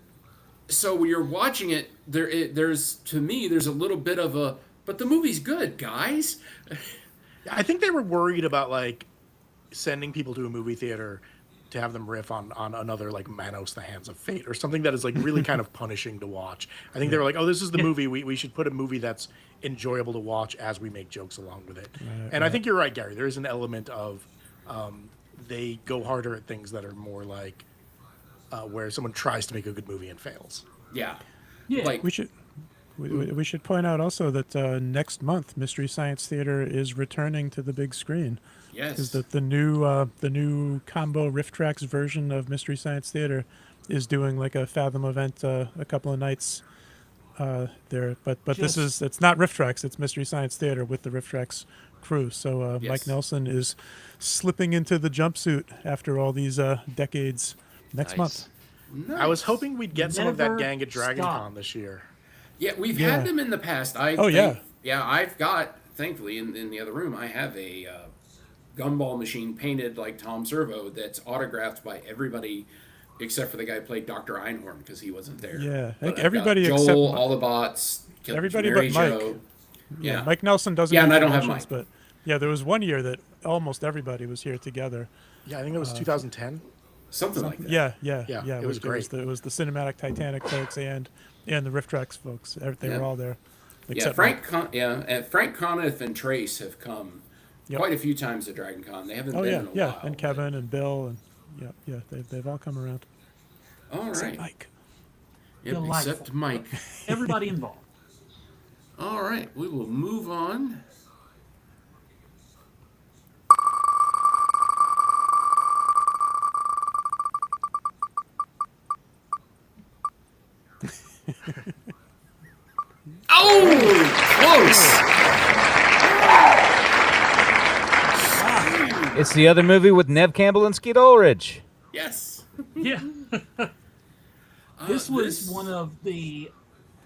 so when you're watching it, there's to me, there's a little bit of a, but the movie's good, guys. I think they were worried about like sending people to a movie theater to have them riff on another like Manos, the Hands of Fate, or something that is like really kind of punishing to watch. I think they were like, oh, this is the movie. We should put a movie that's enjoyable to watch as we make jokes along with it. And I think you're right, Gary. There is an element of they go harder at things that are more like where someone tries to make a good movie and fails. Yeah. Yeah. Like, We should point out also that next month Mystery Science Theater is returning to the big screen. yes. Is that the new combo Riff Tracks version of Mystery Science Theater is doing like a Fathom event a couple of nights there. But it's not Riff Tracks, it's Mystery Science Theater with the Riff Tracks crew. So Yes. Mike Nelson is slipping into the jumpsuit after all these decades next Nice. month. I was hoping we'd get some of that Never gang at Dragon stop. Con this year. Yeah, we've Yeah. had them in the past. Yeah. Yeah, I've got, thankfully, in the other room, I have a gumball machine painted like Tom Servo that's autographed by everybody except for the guy who played Dr. Einhorn because he wasn't there. Yeah, I But think I've got everybody Joel, except all the bots, everybody Mary but Mike. Jo. Yeah. Mike Nelson doesn't. Yeah, do and I don't have conventions, Mike. But yeah, there was one year that almost everybody was here together. Yeah, I think it was 2010. Something like that. Yeah. Yeah, it was great. It was the Cinematic Titanic folks and the Riff Tracks folks. They Yeah. were all there. Yeah, Except Frank. Mike. And Frank Conniff and Trace have come Yep. quite a few times to Dragon Con. They haven't Oh been yeah, in a yeah, while. and Kevin and Bill and they've all come around. All Except right. Mike. Yep, Delightful. except Mike. Everybody involved. All right, we will move on. Oh, close. It's the other movie with Nev Campbell and Skeet Ulrich. Yes. Yeah. This was one of the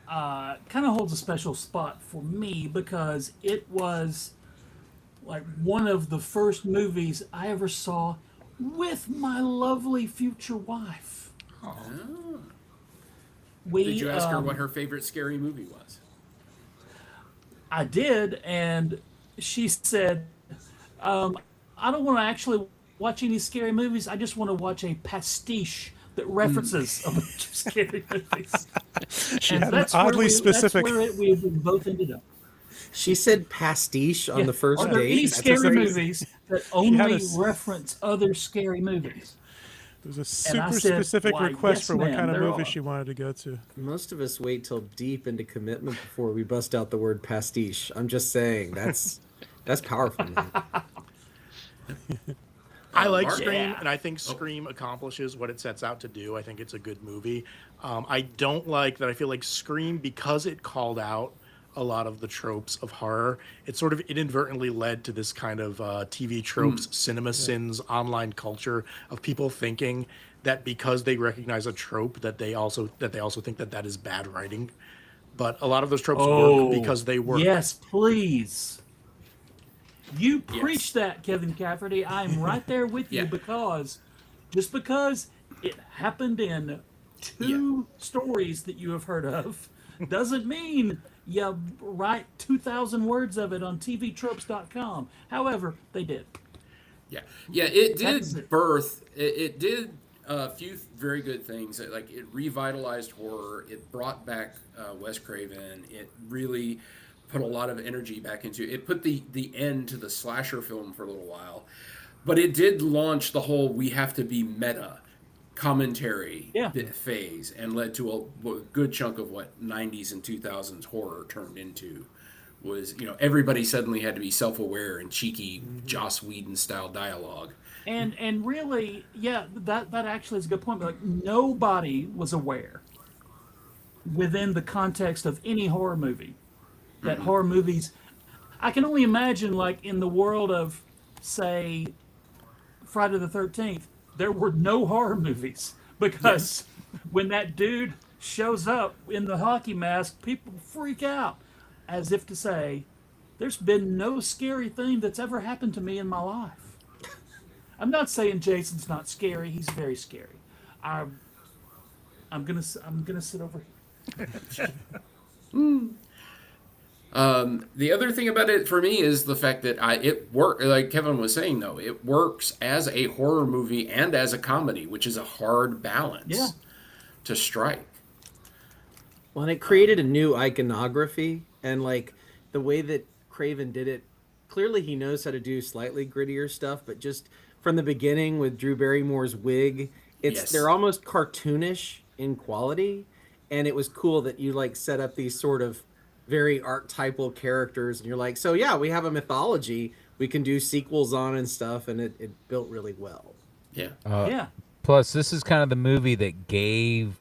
kind of holds a special spot for me because it was like one of the first movies I ever saw with my lovely future wife. We, Did you ask her what her favorite scary movie was? I did, and she said, I don't want to actually watch any scary movies. I just want to watch a pastiche that references a bunch of scary movies. She And had an oddly specific. That's where we both ended up. She said pastiche on Yeah. the first Are there date. any That's scary amazing. movies that had only a s- reference other scary movies? There was a And I super said, specific "Why, request yes, for what ma'am, kind of they're movie all." she wanted to go to. Most of us wait till deep into commitment before we bust out the word pastiche. I'm just saying that's powerful, man. I like Mark? Scream, Yeah. and I think Scream accomplishes what it sets out to do. I think it's a good movie. I don't like that. I feel like Scream, because it called out a lot of the tropes of horror. It sort of inadvertently led to this kind of TV tropes, cinema sins, online culture of people thinking that because they recognize a trope that they also think that that is bad writing. But a lot of those tropes work because they work. Yes, please. You Yes. preach that, Kevin Cafferty. I'm right there with you Yeah. because just because it happened in two stories that you have heard of doesn't mean you write 2,000 words of it on tvtropes.com. However, they did. Yeah, yeah, it did That's it. birth. It did a few very good things. Like it revitalized horror. It brought back Wes Craven. It really put a lot of energy back into it. It put the end to the slasher film for a little while, but it did launch the whole "we have to be meta" commentary phase, and led to a good chunk of what '90s and 2000s horror turned into. Was, everybody suddenly had to be self-aware and cheeky Joss Whedon style dialogue. And really, that actually is a good point. But like, nobody was aware within the context of any horror movie that horror movies. I can only imagine, like in the world of, say, Friday the 13th, there were no horror movies because when that dude shows up in the hockey mask, people freak out, as if to say, "There's been no scary thing that's ever happened to me in my life." I'm not saying Jason's not scary; he's very scary. I'm gonna sit over here. The other thing about it for me is the fact that it work, like Kevin was saying, though, it works as a horror movie and as a comedy, which is a hard balance to strike. Well, and it created a new iconography, and like the way that Craven did it, clearly he knows how to do slightly grittier stuff, but just from the beginning with Drew Barrymore's wig, they're almost cartoonish in quality, and it was cool that you like set up these sort of very archetypal characters, and you're like, so yeah, we have a mythology we can do sequels on and stuff, and it built really well. Yeah. Plus, this is kind of the movie that gave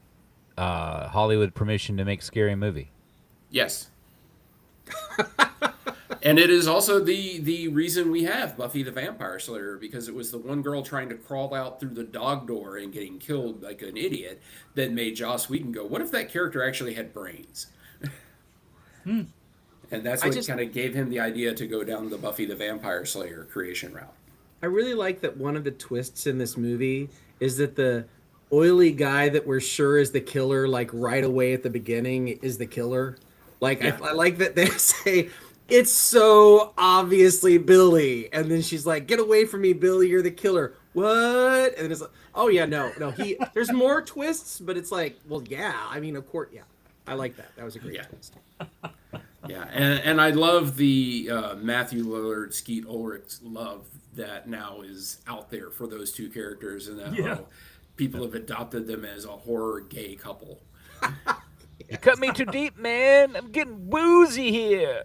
Hollywood permission to make scary movie. Yes. And it is also the reason we have Buffy the Vampire Slayer, because it was the one girl trying to crawl out through the dog door and getting killed like an idiot that made Joss Whedon go, what if that character actually had brains? And that's what kind of gave him the idea to go down the Buffy the Vampire Slayer creation route. I really like that one of the twists in this movie is that the oily guy that we're sure is the killer, like right away at the beginning, is the killer. Like, I like that they say, it's so obviously Billy. And then she's like, get away from me, Billy, you're the killer. What? And it's like, oh yeah, no, there's more twists, but it's like, well, yeah, I mean, of course, yeah. I like that. That was a great twist. Yeah, and I love the Matthew Lillard, Skeet Ulrich love that now is out there for those two characters, and that people have adopted them as a horror gay couple. You cut me too deep, man. I'm getting woozy here.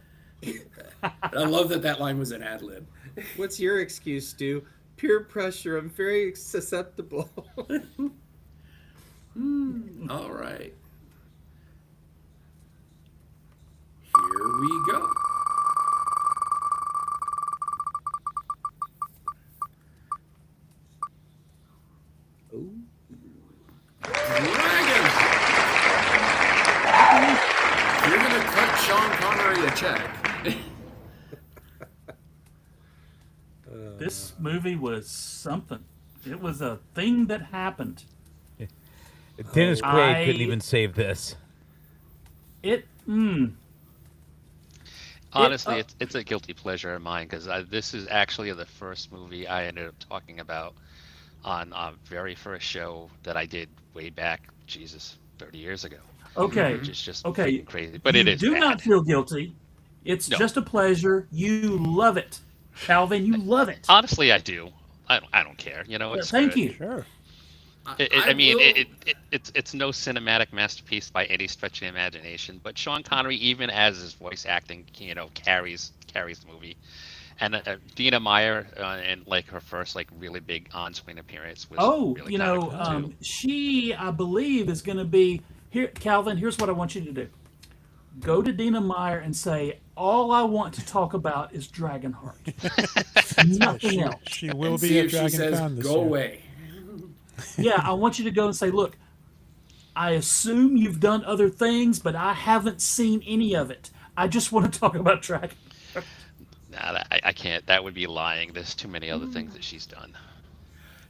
I love that line was an ad lib. What's your excuse, Stu? Peer pressure. I'm very susceptible. All right. Here we go. Dragon! You're going to cut Sean Connery a check. This movie was something. It was a thing that happened. Dennis Quaid couldn't even save this. Honestly, it's a guilty pleasure of mine because this is actually the first movie I ended up talking about on our very first show that I did way back, 30 years ago. Okay. Which is just okay. crazy. But it is do bad. not feel guilty. It's just a pleasure. You love it. Calvin, you love it. Honestly, I do. I don't care. It's thank good. you. Sure. It's no cinematic masterpiece by any stretch of the imagination, but Sean Connery, even as his voice acting, carries the movie. And Dina Meyer, in like her first really big on-screen appearance, was really cool, too. She, I believe, is going to be here. Calvin, here's what I want you to do. go to Dina Meyer and say, all I want to talk about is Dragonheart. Nothing else. She will And be see at if she Dragon says, Con this go year. away. Yeah, I want you to go and say, look, I assume you've done other things, but I haven't seen any of it. I just want to talk about Dragon. Nah, I can't. That would be lying. There's too many other things that she's done.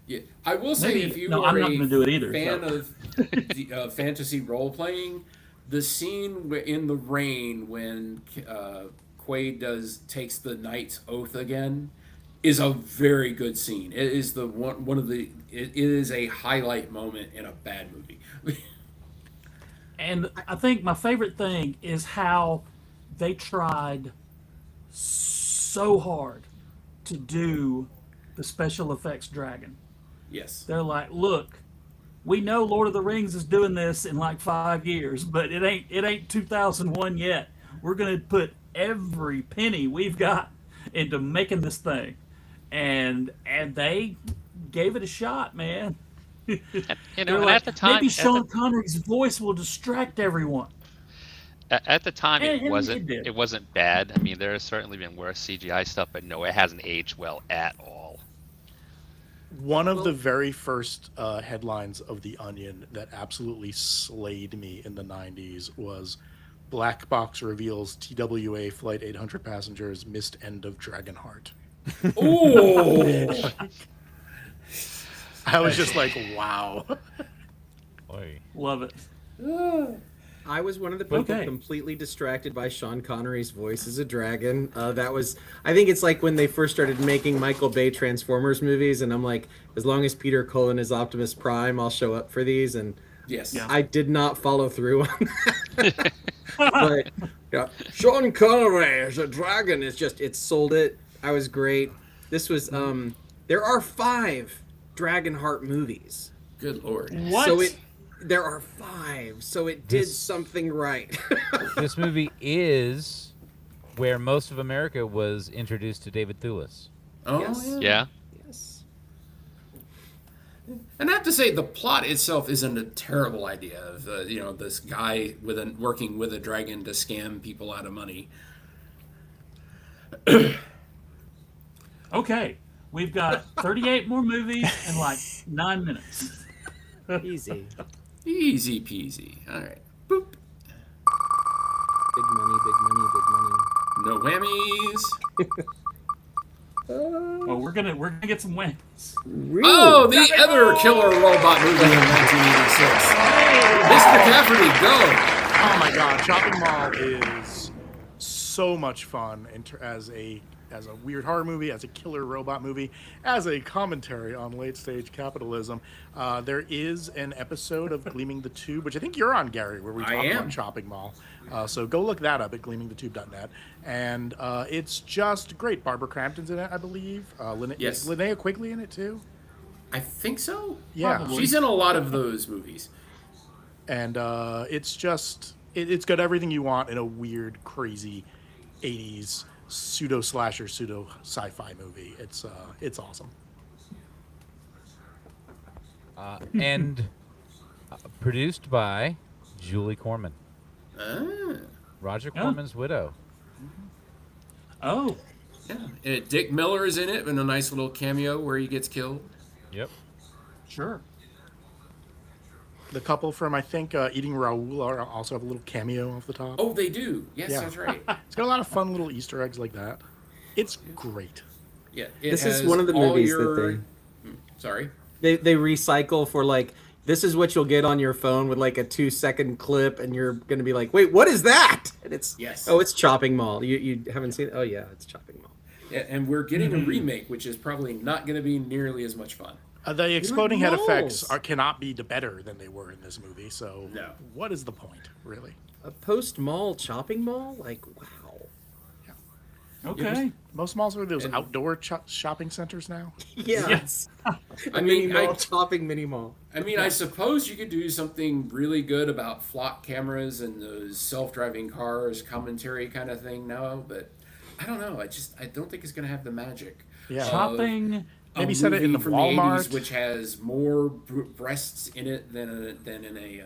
Yeah, I will say Maybe- if you no, are I'm not a gonna do it either, fan so. of fantasy role playing, the scene in the rain when Quaid takes the knight's oath again is a very good scene. It is it is a highlight moment in a bad movie. And I think my favorite thing is how they tried so hard to do the special effects dragon. Yes. They're like, look, we know Lord of the Rings is doing this in like 5 years, but it ain't 2001 yet. We're gonna put every penny we've got into making this thing, and they gave it a shot, man. You know, They're and like, at the time, maybe Sean Connery's voice will distract everyone. at the time, And it did. wasn't bad. I mean, there has certainly been worse CGI stuff, but no, it hasn't aged well at all. One of the very first headlines of The Onion that absolutely slayed me in the 90s was Black Box reveals TWA Flight 800 passengers missed end of Dragonheart. Ooh. I was just like, wow. Oy. Love it. I was one of the people Okay. completely distracted by Sean Connery's voice as a dragon. That was, I think it's like when they first started making Michael Bay Transformers movies, and I'm like, as long as Peter Cullen is Optimus Prime, I'll show up for these. And Yes. Yeah. I did not follow through on that. But yeah, Sean Connery as a dragon is just, it sold it. I was great. This was, there are 5 Dragonheart movies. Good Lord. What? So there are 5, so it did This- something right. This movie is where most of America was introduced to David Thewlis. Oh, Yes. yeah. Yeah. Yes. And I have to say, the plot itself isn't a terrible idea. Of this guy working with a dragon to scam people out of money. Okay, we've got 38 more movies in like 9 minutes. Easy. Easy peasy. All right. Boop. Big money, big money, big money. No whammies. Oh, we're gonna get some wins. Oh, the other killer robot movie in 1986. Mr. Cafferty, go. Oh my god, Chopping Mall is so much fun as a weird horror movie, as a killer robot movie, as a commentary on late stage capitalism. There is an episode of Gleaming the Tube, which I think you're on, Gary, where we I talk am. about Chopping Mall. So go look that up at gleamingthetube.net. And it's just great. Barbara Crampton's in it, I believe. Yes. Is Linnea Quigley in it too? I think so. Yeah. Probably. She's in a lot of those movies. And it's just it's got everything you want in a weird, crazy 80s pseudo slasher, pseudo sci-fi movie. It's awesome. And produced by Julie Corman, Ah, Roger Yeah. Corman's widow. Oh, yeah. Dick Miller is in it in a nice little cameo where he gets killed. Yep. sure. The couple from, I think, Eating Raoul also have a little cameo off the top. Oh, they do. Yes, Yeah. that's right. It's got a lot of fun little Easter eggs like that. It's great. Yeah. This is has one of the all movies your... that Sorry. they recycle for, like, this is what you'll get on your phone with like a 2-second clip, and you're gonna be like, wait, what is that? And it's Yes. oh, it's Chopping Mall. You haven't seen it? Oh yeah, it's Chopping Mall. Yeah, and we're getting a remake, which is probably not going to be nearly as much fun. The exploding head effects malls. cannot be better than they were in this movie. So No. what is the point, really? A post mall Chopping Mall? Like, wow. Okay. Most malls are those And- outdoor shopping centers now. Yes. I Mini mean, mall, Chopping mini mall. I suppose you could do something really good about flock cameras and those self-driving cars commentary kind of thing now, but I don't know. I don't think it's going to have the magic. Yeah. Shopping. Maybe A set it in movie the from Walmart. 80s, which has more breasts in it than in a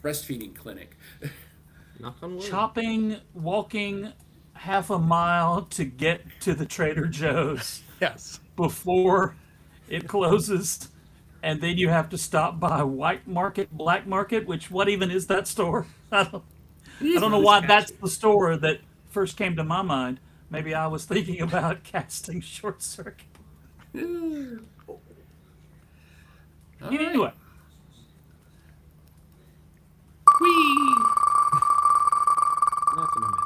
breastfeeding clinic. Knock on wood. walking half a mile to get to the Trader Joe's Yes. before it closes, and then you have to stop by White Market, Black Market, which what even is that store? I don't know why that's the store that first came to my mind. Maybe I was thinking about casting Short Circuit. Anyway. Whee! Nothing a minute.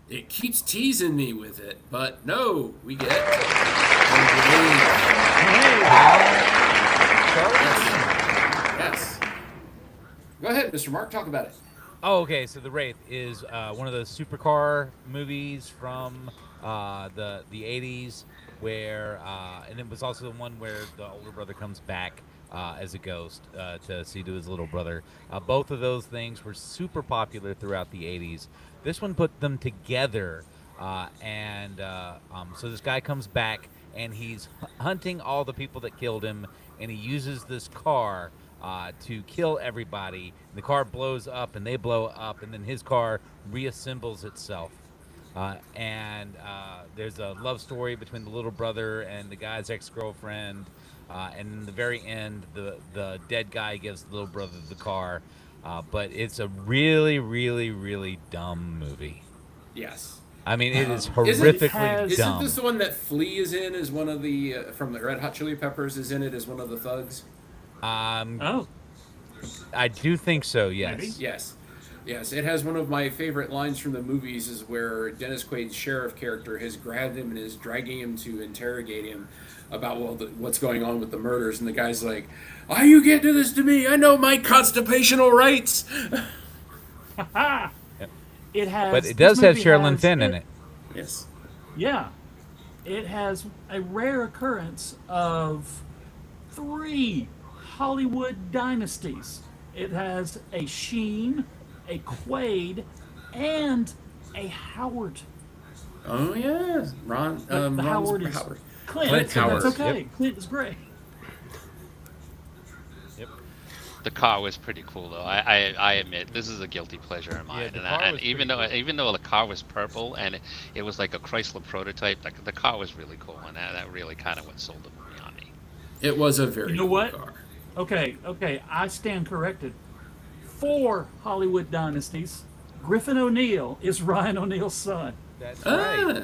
It keeps teasing me with it, but no, we get. Yes. Yes. Go ahead, Mr. Mark. Talk about it. Oh, okay. So The Wraith is one of those supercar movies from the 80s, where and it was also the one where the older brother comes back as a ghost to see to his little brother. Both of those things were super popular throughout the 80s. This one put them together, so this guy comes back and he's hunting all the people that killed him, and he uses this car to kill everybody. The car blows up and they blow up, and then his car reassembles itself. There's a love story between the little brother and the guy's ex-girlfriend. And in the very end, the dead guy gives the little brother the car. But it's a really, really, really dumb movie. Yes. I mean, it is horrifically dumb. Isn't this the one that Flea is in? As one of the from the Red Hot Chili Peppers is in it as one of the thugs? Oh. I do think so. Yes. Maybe. Yes. Yes, it has one of my favorite lines from the movies is where Dennis Quaid's sheriff character has grabbed him and is dragging him to interrogate him about what's going on with the murders, and the guy's like, "Why you can't do this to me? I know my constitutional rights." It has, but it does have Sherilyn Fenn in it. Yes. Yeah. It has a rare occurrence of 3 Hollywood dynasties. It has a Sheen, a Quaid, and a Howard. Oh yeah, Ron. The Howard is Clint Howard. That's okay. Yep. Clint is great. Yep. The car was pretty cool, though. I admit this is a guilty pleasure of mine. the And, car and was even pretty though cool. even though the car was purple and it was like a Chrysler prototype, the car was really cool, and that really kind of what sold the movie on me. It was a very You know cool what? car. Okay, I stand corrected. 4 Hollywood dynasties. Griffin O'Neill is Ryan O'Neill's son. That's right.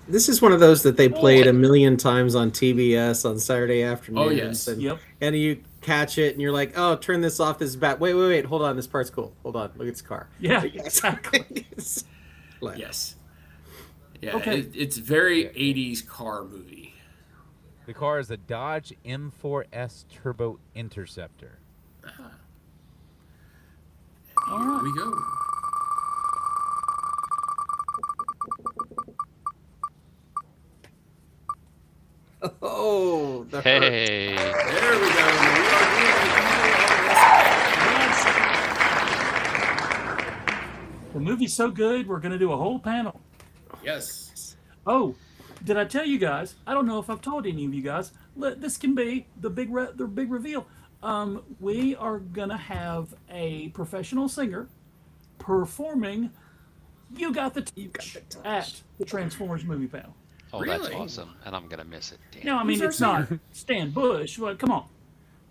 This is one of those that they played a million times on TBS on Saturday afternoons. Oh, yes. And, Yep. and you catch it and you're like, oh, turn this off. This is bad. Wait. Hold on. This part's cool. Hold on. Look at this car. Yeah, exactly. Yes. Yeah, Okay. it's very 80s car movie. The car is a Dodge M4S Turbo Interceptor. Here we go. Oh, the hurt. Hey, There we go. The movie's so good, we're going to do a whole panel. Yes. Oh, did I tell you guys? I don't know if I've told any of you guys. This can be the big reveal. We are going to have a professional singer performing You Got the Touch at the Transformers movie panel. oh, that's Really? awesome, and I'm gonna miss it. Damn. No, I mean Who's our it's not singer? Stan Bush. Well, come on.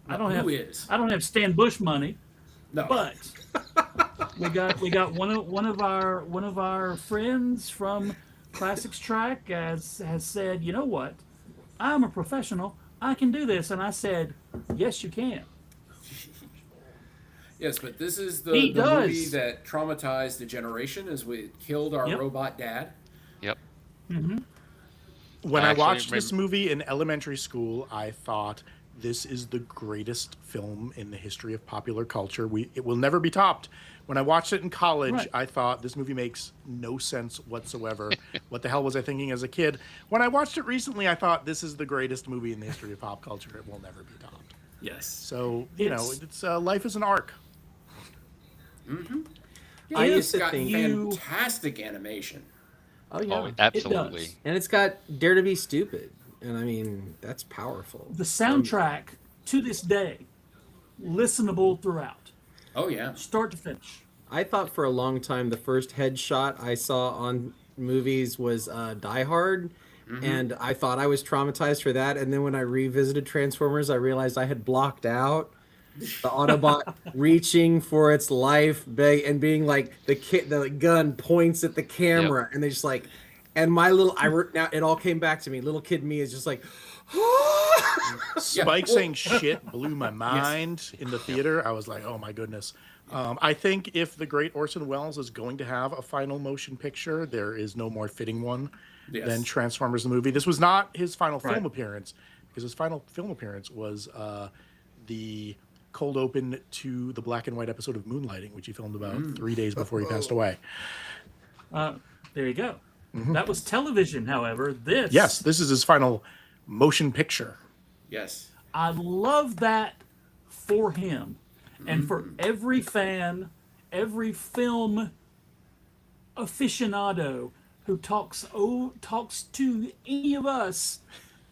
I don't Who have is? I don't have Stan Bush money, No. but we got one of our friends from Classics Track has said, you know what? I'm a professional. I can do this, and I said, yes, you can. Yes, but this is the He does. movie that traumatized a generation as we killed our Yep. robot dad. Yep. When I I actually watched this remember- movie in elementary school, I thought this is the greatest film in the history of popular culture. It will never be topped. When I watched it in college, Right. I thought this movie makes no sense whatsoever. What the hell was I thinking as a kid? When I watched it recently, I thought this is the greatest movie in the history of pop culture. It will never be topped. Yes. So, you know, It's- it's life is an arc. Yeah, I it's used to got think- fantastic animation. Oh, yeah. Oh, absolutely. And it's got Dare to Be Stupid. And I mean, that's powerful. The soundtrack to this day listenable throughout, Oh yeah. start to finish. I thought for a long time the first headshot I saw on movies was Die Hard, and I thought I was traumatized for that. And then when I revisited Transformers, I realized I had blocked out the Autobot reaching for its life, and being like the gun points at the camera, and they just like, and now it all came back to me. Little kid me is just like. Spike saying shit blew my mind in the theater. I was like, oh my goodness. I think if the great Orson Welles is going to have a final motion picture, there is no more fitting one than Transformers the movie. This was not his final film appearance, because his final film appearance was the cold open to the black and white episode of Moonlighting, which he filmed about 3 days before he passed away. There you go. That was television, however. This is his final motion picture. Yes. I love that for him, and for every fan, every film aficionado who talks to any of us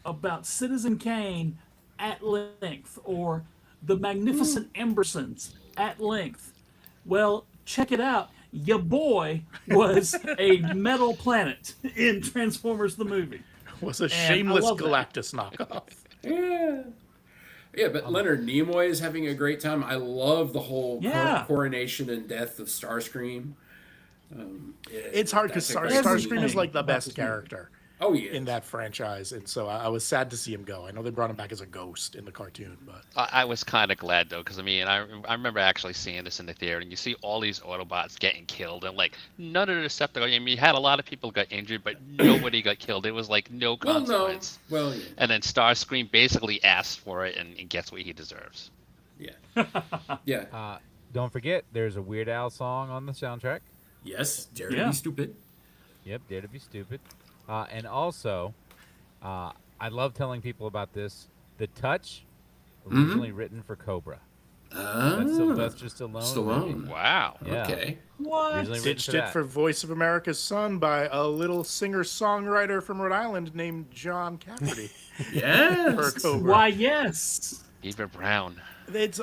about Citizen Kane at length, or the Magnificent Embersons at length. Well, check it out. Your boy was a metal planet in Transformers the movie. Was a shameless Galactus knockoff. Yeah, but Leonard Nimoy is having a great time. I love the whole coronation and death of Starscream. It's hard because Starscream is like the best character Oh yeah. in that franchise, and so I was sad to see him go. I know they brought him back as a ghost in the cartoon, but I was kind of glad though, because I mean, I remember actually seeing this in the theater, and you see all these Autobots getting killed, and like none of the Decepticons. I mean, you had a lot of people got injured, but nobody got killed. It was like no consequence. Well, yeah. And then Starscream basically asked for it and gets what he deserves. Yeah. Yeah. Don't forget, there's a Weird Al song on the soundtrack. Yes. Dare to be stupid. Yep, Dare to be Stupid. And also, I love telling people about this. The Touch, originally written for Cobra. That's Sylvester Stallone. Wow. Yeah. Okay. What? ditched it for Voice of America's Son by a little singer-songwriter from Rhode Island named John Cafferty. Yes. For Cobra. Why, yes. Eva Brown.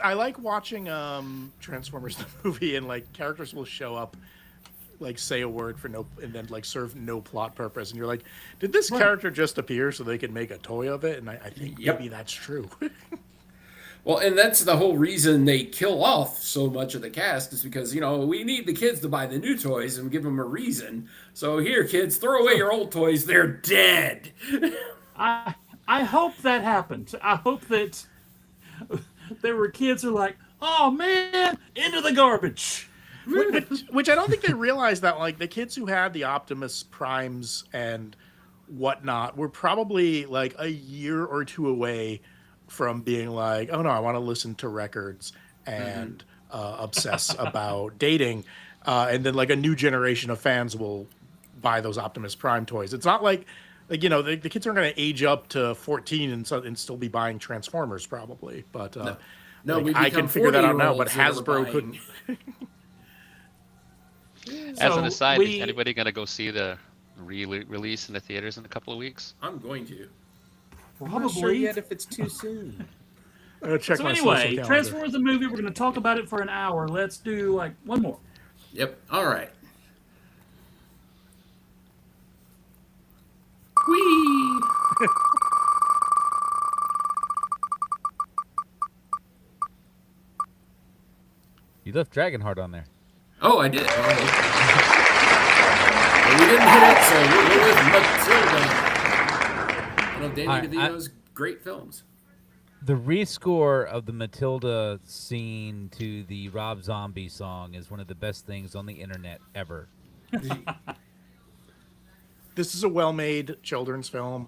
I like watching Transformers the movie, and like characters will show up, like say a word for no, and then like serve no plot purpose, and you're like, did this character just appear so they could make a toy of it? And I think maybe that's true. Well, and that's the whole reason they kill off so much of the cast, is because, we need the kids to buy the new toys and give them a reason. So here, kids, throw away your old toys. They're dead. I hope that happened. I hope that there were kids who are like, oh man, into the garbage. Which I don't think they realized that, like, the kids who had the Optimus Primes and whatnot were probably like a year or two away from being like, oh no, I want to listen to records and obsess about dating, and then like a new generation of fans will buy those Optimus Prime toys. It's not like the kids aren't going to age up to 14 and still be buying Transformers probably, but no, like, I can figure that out now, but Hasbro couldn't. As an aside, is anybody going to go see the release in the theaters in a couple of weeks? I'm going to. I'm not sure yet if it's too soon. Check So my anyway, social calendar. Transformers the movie, we're going to talk about it for an hour. Let's do like one more. Yep. All right. Whee! You left Dragonheart on there. Oh, I did. Well, we didn't hit it, so we're with Matilda. Danny DeVito's great films. The rescore of the Matilda scene to the Rob Zombie song is one of the best things on the internet ever. This is a well-made children's film.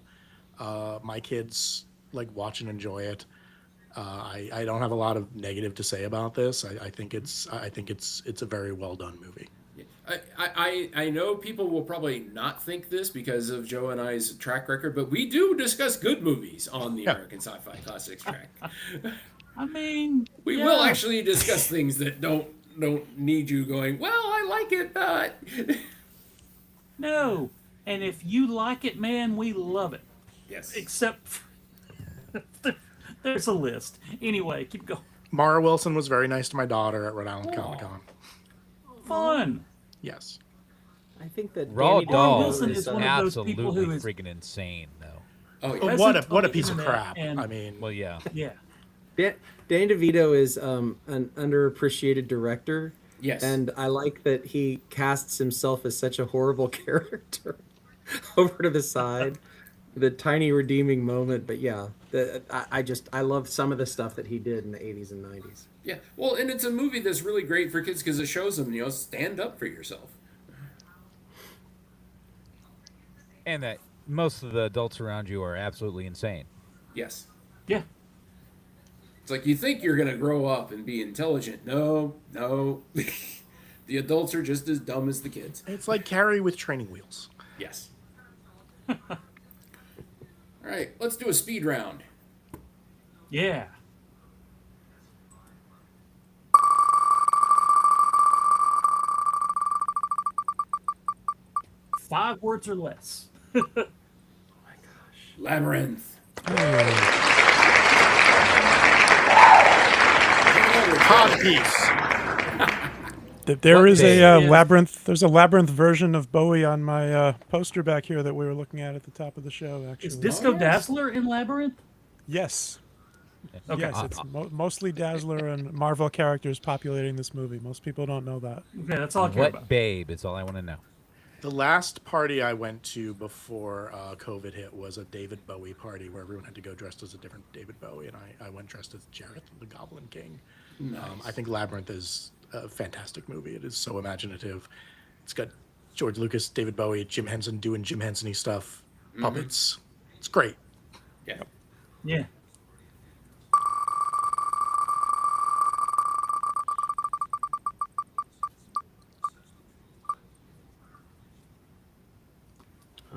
My kids like watch and enjoy it. I don't have a lot of negative to say about this. I think it's a very well done movie. I know people will probably not think this because of Joe and I's track record, but we do discuss good movies on the American Sci-Fi Classics track. I mean, we will actually discuss things that don't need you going, well, I like it, but no. And if you like it, man, we love it. Yes. Except there's a list. Anyway, keep going. Mara Wilson was very nice to my daughter at Rhode Island Comic Con. Fun. Yes. I think that Raw Danny Doll Wilson is is one of those people who absolutely is- freaking insane, though. Oh, yeah. But Present what on a the piece of internet crap. and- I mean, Well, yeah. Yeah. Danny DeVito is an underappreciated director. Yes. And I like that he casts himself as such a horrible character over to the side. The tiny redeeming moment, but yeah, I love some of the stuff that he did in the 80s and 90s. Yeah. Well, and it's a movie that's really great for kids because it shows them, stand up for yourself. And that most of the adults around you are absolutely insane. Yes. Yeah. It's like you think you're going to grow up and be intelligent. No. The adults are just as dumb as the kids. it's like Carrie with training wheels. Yes. All right, let's do a speed round. Yeah. Five words or less. Labyrinth. Codpiece. There What is day? a Yeah. labyrinth. There's a labyrinth version of Bowie on my poster back here that we were looking at the top of the show. Actually, Is Disco Dazzler in Labyrinth? yes, Okay. yes, it's mostly Dazzler and Marvel characters populating this movie. Most people don't know that. Okay, that's all I care What about. babe is all I want to know. The last party I went to before COVID hit was a David Bowie party where everyone had to go dressed as a different David Bowie, and I went dressed as Jareth the Goblin King. I think Labyrinth is a fantastic movie. It is so imaginative. It's got George Lucas, David Bowie, Jim Henson doing Jim Henson-y stuff, puppets. It's great. Yeah. Yeah.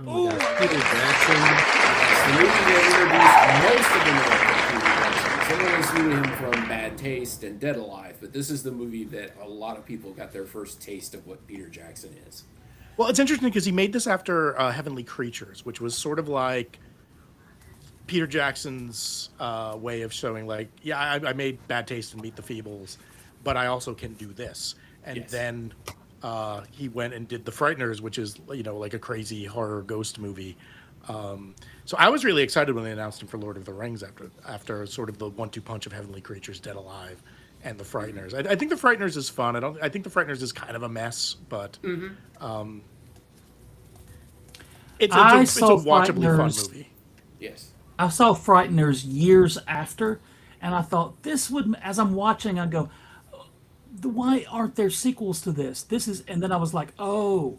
Oh my gosh, Peter Jackson. The movie that introduced most of the Peter Jackson. Some of us knew him from Bad Taste and Dead Alive, but this is the movie that a lot of people got their first taste of what Peter Jackson is. Well, it's interesting because he made this after Heavenly Creatures, which was sort of like Peter Jackson's way of showing, like, yeah, I made Bad Taste and Meet the Feebles, but I also can do this. And Yes. then he went and did The Frighteners, which is, like a crazy horror ghost movie. So I was really excited when they announced him for Lord of the Rings after sort of the 1-2 punch of Heavenly Creatures, Dead Alive, and The Frighteners. I think The Frighteners is fun. I think The Frighteners is kind of a mess, but it's a watchably fun Frighteners. movie. Yes. I saw Frighteners years after, and I thought this would, as I'm watching, I go, why aren't there sequels to this? And then I was like, oh,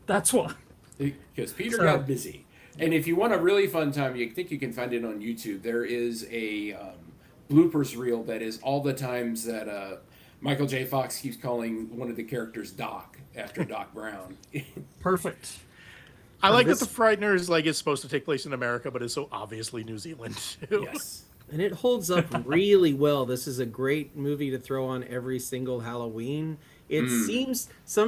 that's why. Because Peter So- got busy. And if you want a really fun time, you think you can find it on YouTube. There is a bloopers reel that is all the times that Michael J. Fox keeps calling one of the characters Doc after Doc Brown. Perfect. I like that The Frighteners is supposed to take place in America, but is so obviously New Zealand too. Yes. And it holds up really well. This is a great movie to throw on every single Halloween. It seems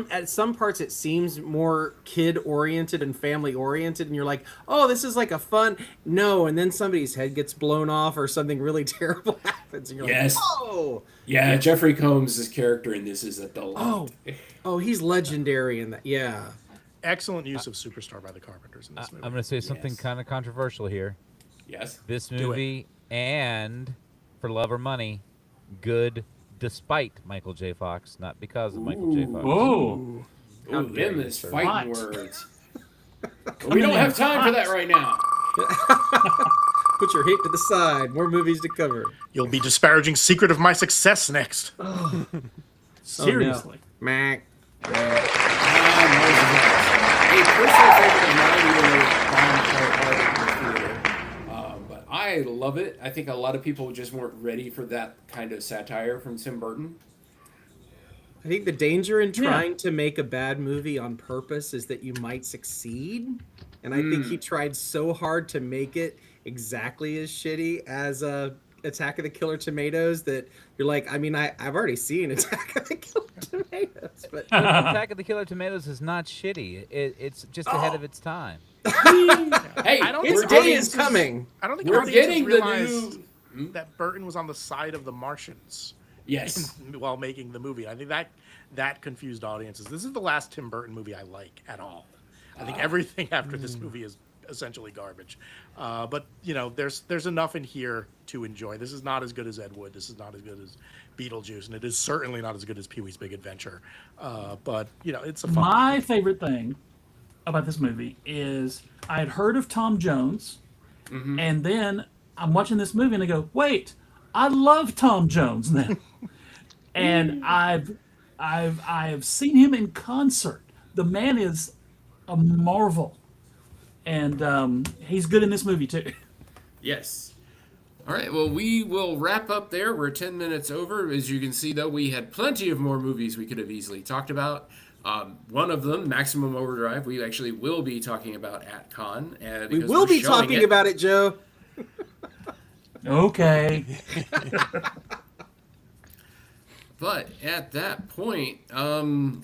at some parts it seems more kid oriented and family oriented, and you're like, oh, this is like a fun and then somebody's head gets blown off or something really terrible happens, and you're Yes. like, oh, Yeah, Jeffrey Combs' character in this is a delight. oh, he's legendary in that. Yeah, Excellent use of Superstar by the Carpenters in this movie. I'm going to say something Yes. kind of controversial here. Yes. This it. movie and For Love or Money, good despite Michael J. Fox, not because of Michael J. Fox. Whoa. Ooh, them is fighting What? words. But we don't have time for that right now. put your hate to the side. More movies to cover. You'll be disparaging Secret of My Success next. Seriously. Mac. A personal favorite of mine, even though it's bombed quite hard in the theater. But I love it. I think a lot of people just weren't ready for that kind of satire from Tim Burton. I think the danger in trying to make a bad movie on purpose is that you might succeed. And I think he tried so hard to make it exactly as shitty as Attack of the Killer Tomatoes that you're like, I mean, I've already seen Attack of the Killer Tomatoes. But Attack of the Killer Tomatoes is not shitty. It's just ahead of its time. Hey, I don't its think day is audiences- coming. I don't think We're audiences getting realize. the that Burton was on the side of the Martians. Yes. While making the movie. I think that confused audiences. This is the last Tim Burton movie I like at all. I think everything after this movie is essentially garbage. But there's enough in here to enjoy. This is not as good as Ed Wood. This is not as good as Beetlejuice, and it is certainly not as good as Pee-wee's Big Adventure. But it's a fun. My favorite thing about this movie is I had heard of Tom Jones, and then I'm watching this movie and I go, wait, I love Tom Jones now. And I have seen him in concert. The man is a marvel, and he's good in this movie too. Yes. All right, well, we will wrap up there. We're 10 minutes over. As you can see, though, we had plenty of more movies we could have easily talked about. One of them, Maximum Overdrive, we actually will be talking about at Con. We will be talking about it, Joe. Okay. But at that point,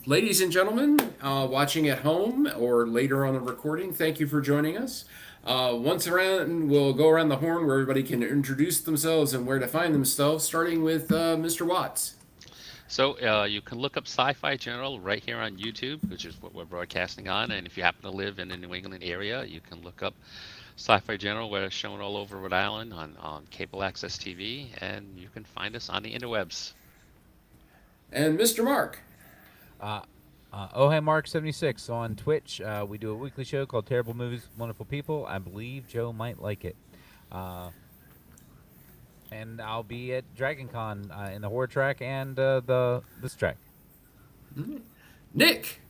ladies and gentlemen, watching at home or later on the recording, thank you for joining us. Once around, we'll go around the horn where everybody can introduce themselves and where to find themselves, starting with Mr. Watts. So you can look up Sci-Fi General right here on YouTube, which is what we're broadcasting on. And if you happen to live in the New England area, you can look up Sci-Fi General. We're shown all over Rhode Island on cable access TV, and you can find us on the interwebs. And Mr. Mark. Oh Hey Mark 76 on Twitch. We do a weekly show called Terrible Movies, Wonderful People. I believe Joe might like it. And I'll be at Dragon Con in the horror track and this track. Nick.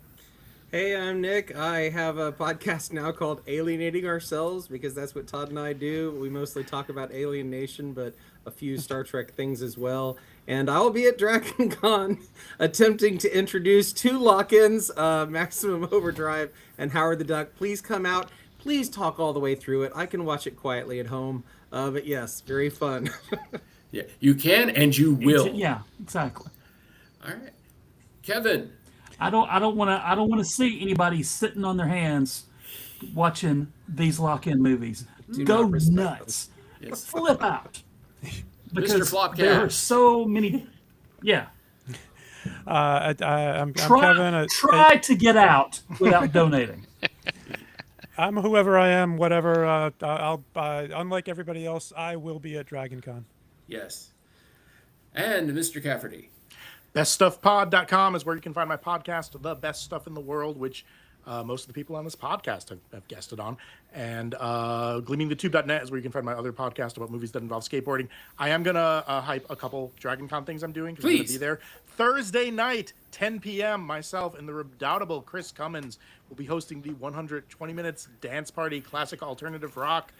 Hey, I'm Nick. I have a podcast now called Alienating Ourselves because that's what Todd and I do. We mostly talk about alienation, but a few Star Trek things as well. And I'll be at Dragon Con attempting to introduce two lock-ins, Maximum Overdrive and Howard the Duck. Please come out. Please talk all the way through it. I can watch it quietly at home. But yes, very fun. Yeah, you can and you will. Yeah, exactly. All right. Kevin. I don't want to see anybody sitting on their hands watching these lock-in movies. Go nuts. Yes. Flip out. Because Mr. Flopcat. there are so many. Yeah. I'm Kevin. Try to get out without donating. I'm whoever I am, whatever. I'll unlike everybody else, I will be at Dragon Con. Yes. And Mr. Cafferty. BestStuffPod.com is where you can find my podcast, The Best Stuff in the World, which most of the people on this podcast have guested on. And GleamingTheTube.net is where you can find my other podcast about movies that involve skateboarding. I am going to hype a couple Dragon Con things I'm doing because I'm going to be there. Thursday night, 10 p.m., myself and the redoubtable Chris Cummins will be hosting the 120 Minutes Dance Party Classic Alternative Rock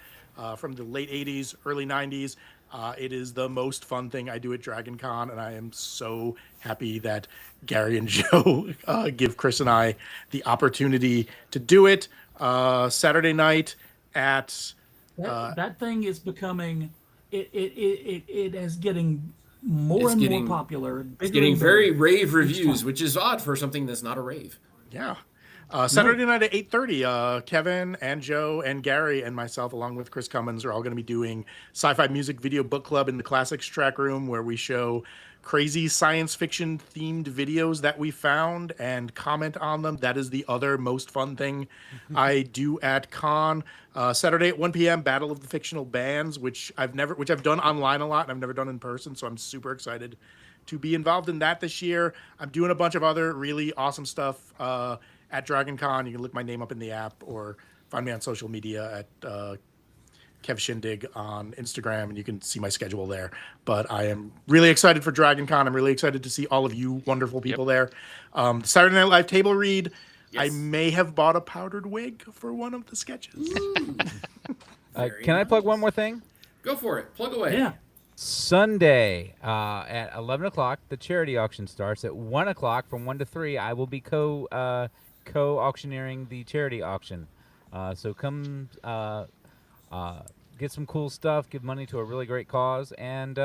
from the late 80s, early 90s. It is the most fun thing I do at Dragon Con, and I am so happy that Gary and Joe give Chris and I the opportunity to do it. Saturday night at... that thing is becoming... It is getting more and more popular. It's getting very rave reviews, which is odd for something that's not a rave. Yeah. Saturday night at 8:30, Kevin and Joe and Gary and myself, along with Chris Cummins, are all going to be doing Sci-Fi Music Video Book Club in the Classics Track Room, where we show crazy science fiction themed videos that we found and comment on them. That is the other most fun thing I do at Con. Saturday at 1 p.m., Battle of the Fictional Bands, which I've done online a lot and I've never done in person, so I'm super excited to be involved in that this year. I'm doing a bunch of other really awesome stuff at Dragon Con. You can look my name up in the app or find me on social media at Kev Shindig on Instagram, and you can see my schedule there. But I am really excited for Dragon Con. I'm really excited to see all of you wonderful people there. Saturday Night Live table read. Yes. I may have bought a powdered wig for one of the sketches. Can I plug one more thing? Go for it. Plug away. Yeah. Sunday at 11 o'clock, the charity auction starts. At 1 o'clock, from 1 to 3, I will be co-auctioneering the charity auction. So come get some cool stuff, give money to a really great cause, and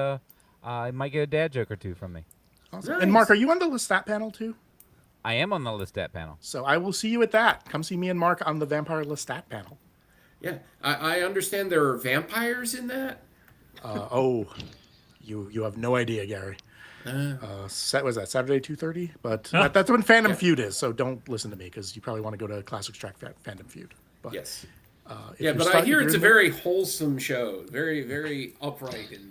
I might get a dad joke or two from me. Awesome. Nice. And Mark, are you on the Lestat panel too? I am on the Lestat panel. So I will see you at that. Come see me and Mark on the Vampire Lestat panel. Yeah, I understand there are vampires in that. Oh, you have no idea, Gary. Was that Saturday 2:30? But that's when Fandom Feud is. So don't listen to me because you probably want to go to Classics Track Fandom Feud. But, Yes. if Yeah, you're but I stuck- hear if it's you're a in the- very wholesome show, very, very upright and.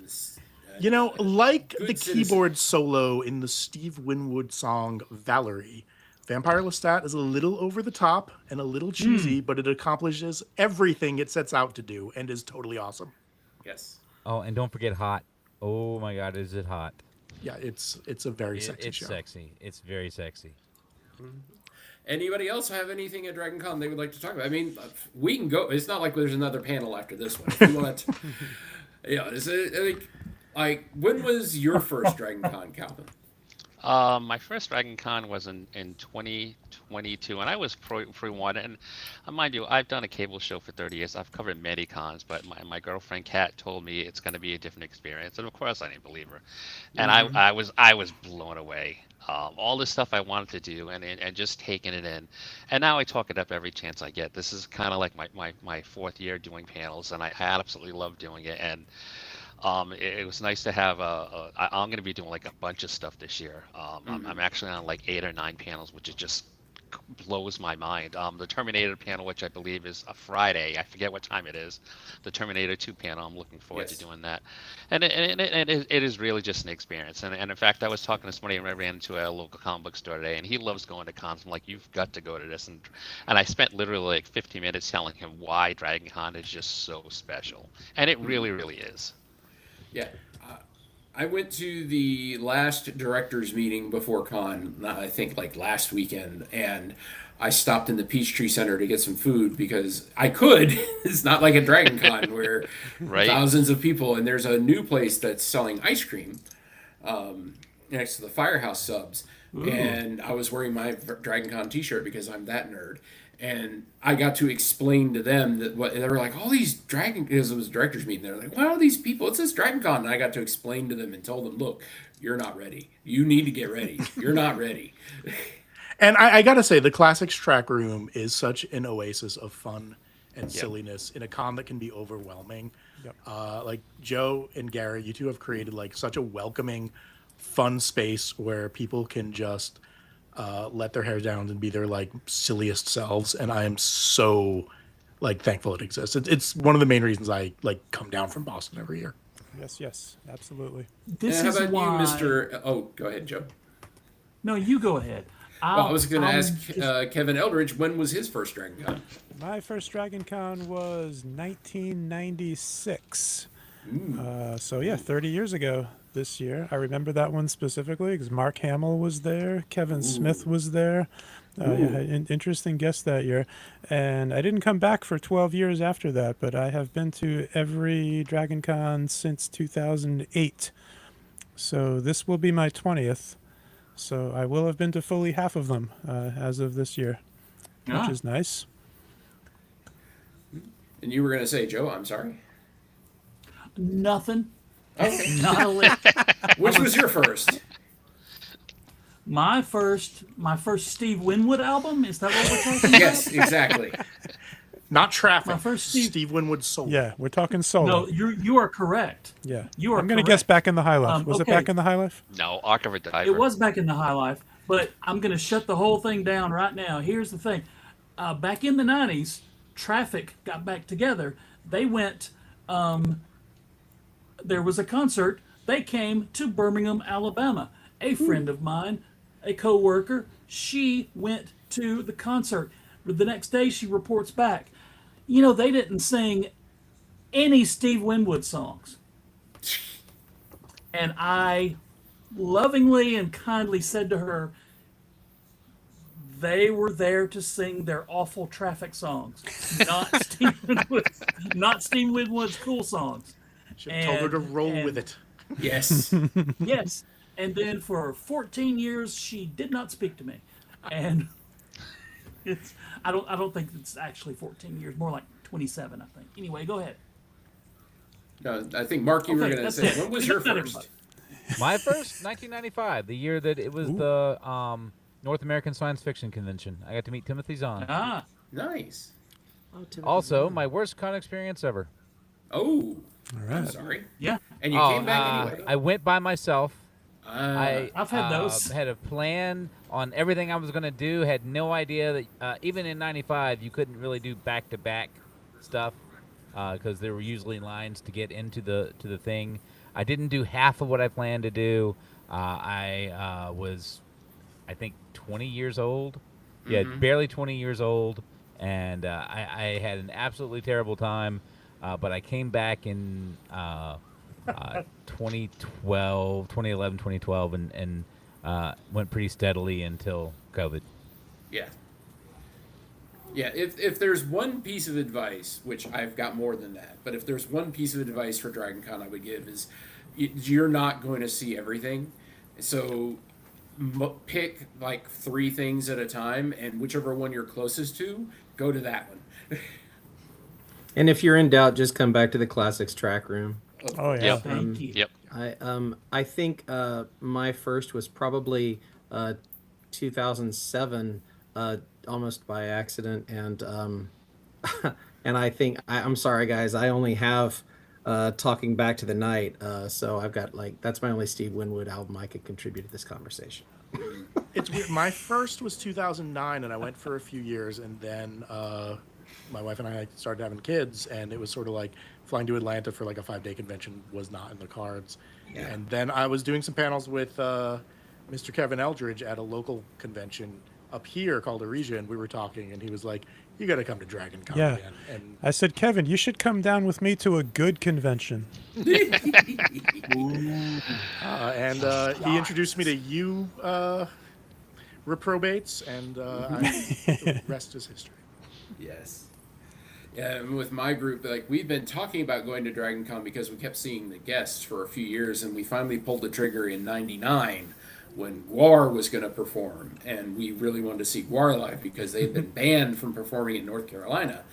Like good the citizen. keyboard solo in the Steve Winwood song Valerie, Vampire Lestat is a little over the top and a little cheesy, but it accomplishes everything it sets out to do and is totally awesome. Yes. Oh, and don't forget hot. Oh my God, is it hot? Yeah, it's a very sexy It's show. sexy. It's very sexy. Anybody else have anything at Dragon Con they would like to talk about? I mean, we can go. It's not like there's another panel after this one. If you want, like, when was your first Dragon Con, Calvin? My first Dragon Con was in 2022, and I was pre-one. And mind you, I've done a cable show for 30 years. I've covered many cons, but my girlfriend Kat told me it's going to be a different experience, and of course I didn't believe her. And I was blown away. All the stuff I wanted to do, and just taking it in. And now I talk it up every chance I get. This is kind of like my fourth year doing panels, and I absolutely love doing it. And it was nice to have I'm going to be doing like a bunch of stuff this year. I'm actually on like 8 or 9 panels, which is just blows my mind. The Terminator panel, which I believe is a Friday, I forget what time it is. The Terminator 2 panel, I'm looking forward to doing that. And it is really just an experience. And in fact, I was talking to somebody, and I ran into a local comic book store today, and he loves going to cons. I'm like, you've got to go to this. And I spent literally like 50 minutes telling him why Dragon Con is just so special. And it really, really is. Yeah. I went to the last directors meeting before con, I think like last weekend, and I stopped in the Peachtree Center to get some food because I could. It's not like a Dragon Con where thousands of people, and there's a new place that's selling ice cream next to the Firehouse Subs. Ooh. And I was wearing my Dragon Con t-shirt because I'm that nerd. And I got to explain to them that they were like, all these because it was a director's meeting. They're like, what are these people? It's this Dragon Con. And I got to explain to them and told them, look, you're not ready. You need to get ready. You're not ready. And I got to say, the Classics Track Room is such an oasis of fun and silliness in a con that can be overwhelming. Yep. Like Joe and Gary, you two have created like such a welcoming, fun space where people can just let their hair down and be their like silliest selves, and I am so like thankful it exists. It's one of the main reasons I like come down from Boston every year. Yes, absolutely. This is about why... you, Mr. Oh, go ahead, Joe. No, you go ahead. I was going to ask Kevin Eldridge, when was his first Dragon Con? My first Dragon Con was 1996. So yeah, 30 years ago this year. I remember that one specifically because Mark Hamill was there, Kevin Smith was there. An interesting guest that year. And I didn't come back for 12 years after that, but I have been to every Dragon Con since 2008. So this will be my 20th. So I will have been to fully half of them as of this year, which is nice. And you were going to say, Joe, I'm sorry? Nothing. Okay. Not a lick. Which was your first? My first Steve Winwood album. Is that what we're talking about? Yes, exactly. Not Traffic. My first Steve Winwood solo. Yeah, we're talking solo. No, you are correct. Yeah, you are. I'm going to guess Back in the High Life. Was it Back in the High Life? No, Ark of a Diver. It was Back in the High Life, but I'm going to shut the whole thing down right now. Here's the thing: back in the '90s, Traffic got back together. They went. There was a concert. They came to Birmingham, Alabama. A friend of mine, a co-worker, she went to the concert. The next day, she reports back. You know, they didn't sing any Steve Winwood songs. And I lovingly and kindly said to her, they were there to sing their awful Traffic songs, not Steve Winwood's cool songs. Should have told her to roll with it. Yes. Yes. And then for 14 years, she did not speak to me. And I don't think it's actually 14 years, more like 27, I think. Anyway, go ahead. No, I think, Mark, you were going to say, when was your first? My first? 1995, the year that it was the North American Science Fiction Convention. I got to meet Timothy Zahn. Ah. Nice. Also, my worst con experience ever. Oh. All I'm right. sorry. Yeah, And you came back anyway. I went by myself. I've had those. Had a plan on everything I was going to do. Had no idea that even in '95 you couldn't really do back-to-back stuff because there were usually lines to get into the thing. I didn't do half of what I planned to do. I was, I think, 20 years old. Yeah, barely 20 years old, and I had an absolutely terrible time. But I came back in 2011, 2012, and went pretty steadily until COVID. Yeah. Yeah, if there's one piece of advice, which I've got more than that, but if there's one piece of advice for Dragon Con I would give is you're not going to see everything. So pick like 3 things at a time, and whichever one you're closest to, go to that one. And if you're in doubt, just come back to the classics track room. Oh yeah. Yep. Thank you. Yep. I think my first was probably 2007, almost by accident, and and I think I'm sorry guys, I only have Talking Back to the Night, so I've got that's my only Steve Winwood album I could contribute to this conversation. It's weird. My first was 2009, and I went for a few years, and then my wife and I started having kids, and it was sort of like flying to Atlanta for like a 5-day convention was not in the cards. Yeah. And then I was doing some panels with Mr. Kevin Eldridge at a local convention up here called Aresia, and we were talking, and he was like, "You got to come to Dragon Con." Yeah. Man. And I said, Kevin, you should come down with me to a good convention. he introduced me to you reprobates, and the rest is history. Yes. Yeah, and with my group, we've been talking about going to Dragon Con because we kept seeing the guests for a few years, and we finally pulled the trigger in '99 when Gwar was going to perform, and we really wanted to see Gwar live because they'd been banned from performing in North Carolina.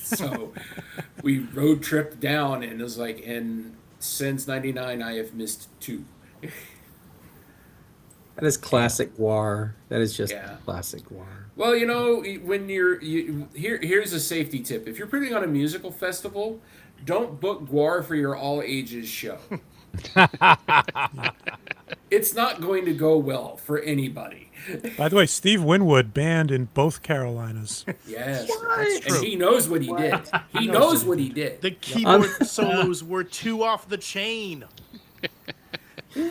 So we road tripped down, and it was and since '99 I have missed 2. That is classic Gwar. That is just classic Gwar. Well, when here's a safety tip. If you're putting on a musical festival, don't book Gwar for your all ages show. It's not going to go well for anybody. By the way, Steve Winwood banned in both Carolinas. Yes, that's true. And he knows what he did. He knows what he did. The keyboard solos were too off the chain.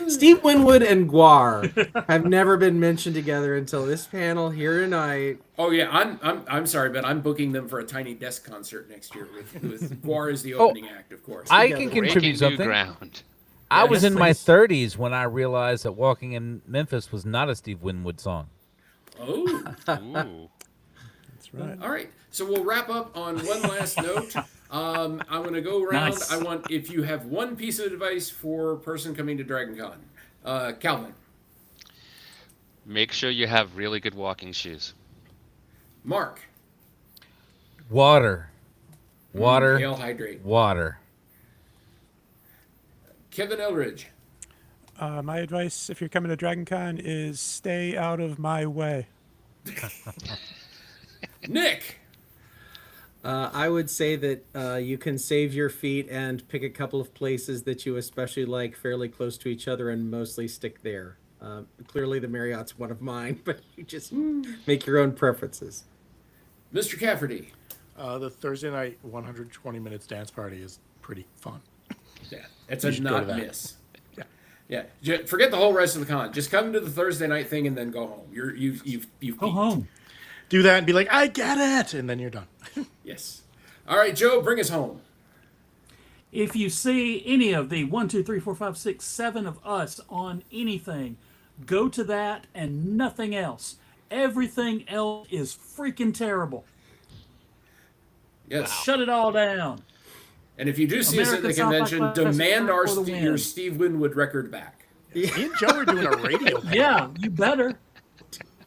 Steve Winwood and Gwar have never been mentioned together until this panel here tonight. Oh yeah, I'm sorry, but I'm booking them for a Tiny Desk concert next year with Gwar as the opening act, of course. I can contribute something. Ground. I was in my 30s when I realized that Walking in Memphis was not a Steve Winwood song. Oh. Ooh. That's right. All right, so we'll wrap up on one last note. I'm going to go around. Nice. I want, if you have one piece of advice for a person coming to Dragon Con. Calvin. Make sure you have really good walking shoes. Mark. Water. Hail, hydrate. Water. Kevin Eldridge. My advice, if you're coming to Dragon Con, is stay out of my way. Nick. I would say that you can save your feet and pick a couple of places that you especially like fairly close to each other and mostly stick there. Clearly the Marriott's one of mine, but you just make your own preferences. Mr. Cafferty. The Thursday night 120 minutes dance party is pretty fun. Yeah, it's You a should go to not that. miss. Yeah. Forget the whole rest of the con. Just come to the Thursday night thing and then go home. You've Go home. Do that and be like, I get it, and then you're done. Yes. All right, Joe, bring us home. If you see any of the 1, 2, 3, 4, 5, 6, 7 of us on anything, go to that and nothing else. Everything else is freaking terrible. Yes. Shut it all down. And if you do see us at the American Sci-Fi convention, Classics demand for the your win. Steve Winwood record back. Me and Joe are doing a radio panel. Yeah, you better.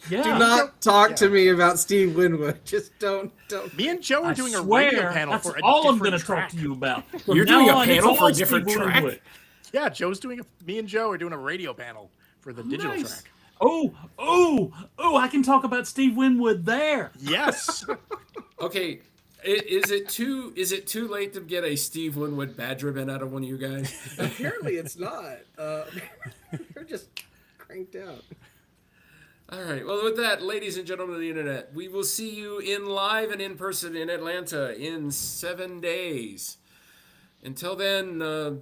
Yeah. Do not talk to me about Steve Winwood. Just don't. Me and Joe are I doing a swear, radio panel that's for a all I'm different going to track. talk to you about. From You're now doing a on, it's panel for a all different Steve track? Winwood. Yeah, me and Joe are doing a radio panel for the digital Nice. track. Oh, I can talk about Steve Winwood there. Yes. Okay, Is it too late to get a Steve Winwood bad ribbon out of one of you guys? Apparently, it's not. They're just cranked out. All right. Well, with that, ladies and gentlemen of the internet, we will see you in live and in person in Atlanta in 7 days. Until then,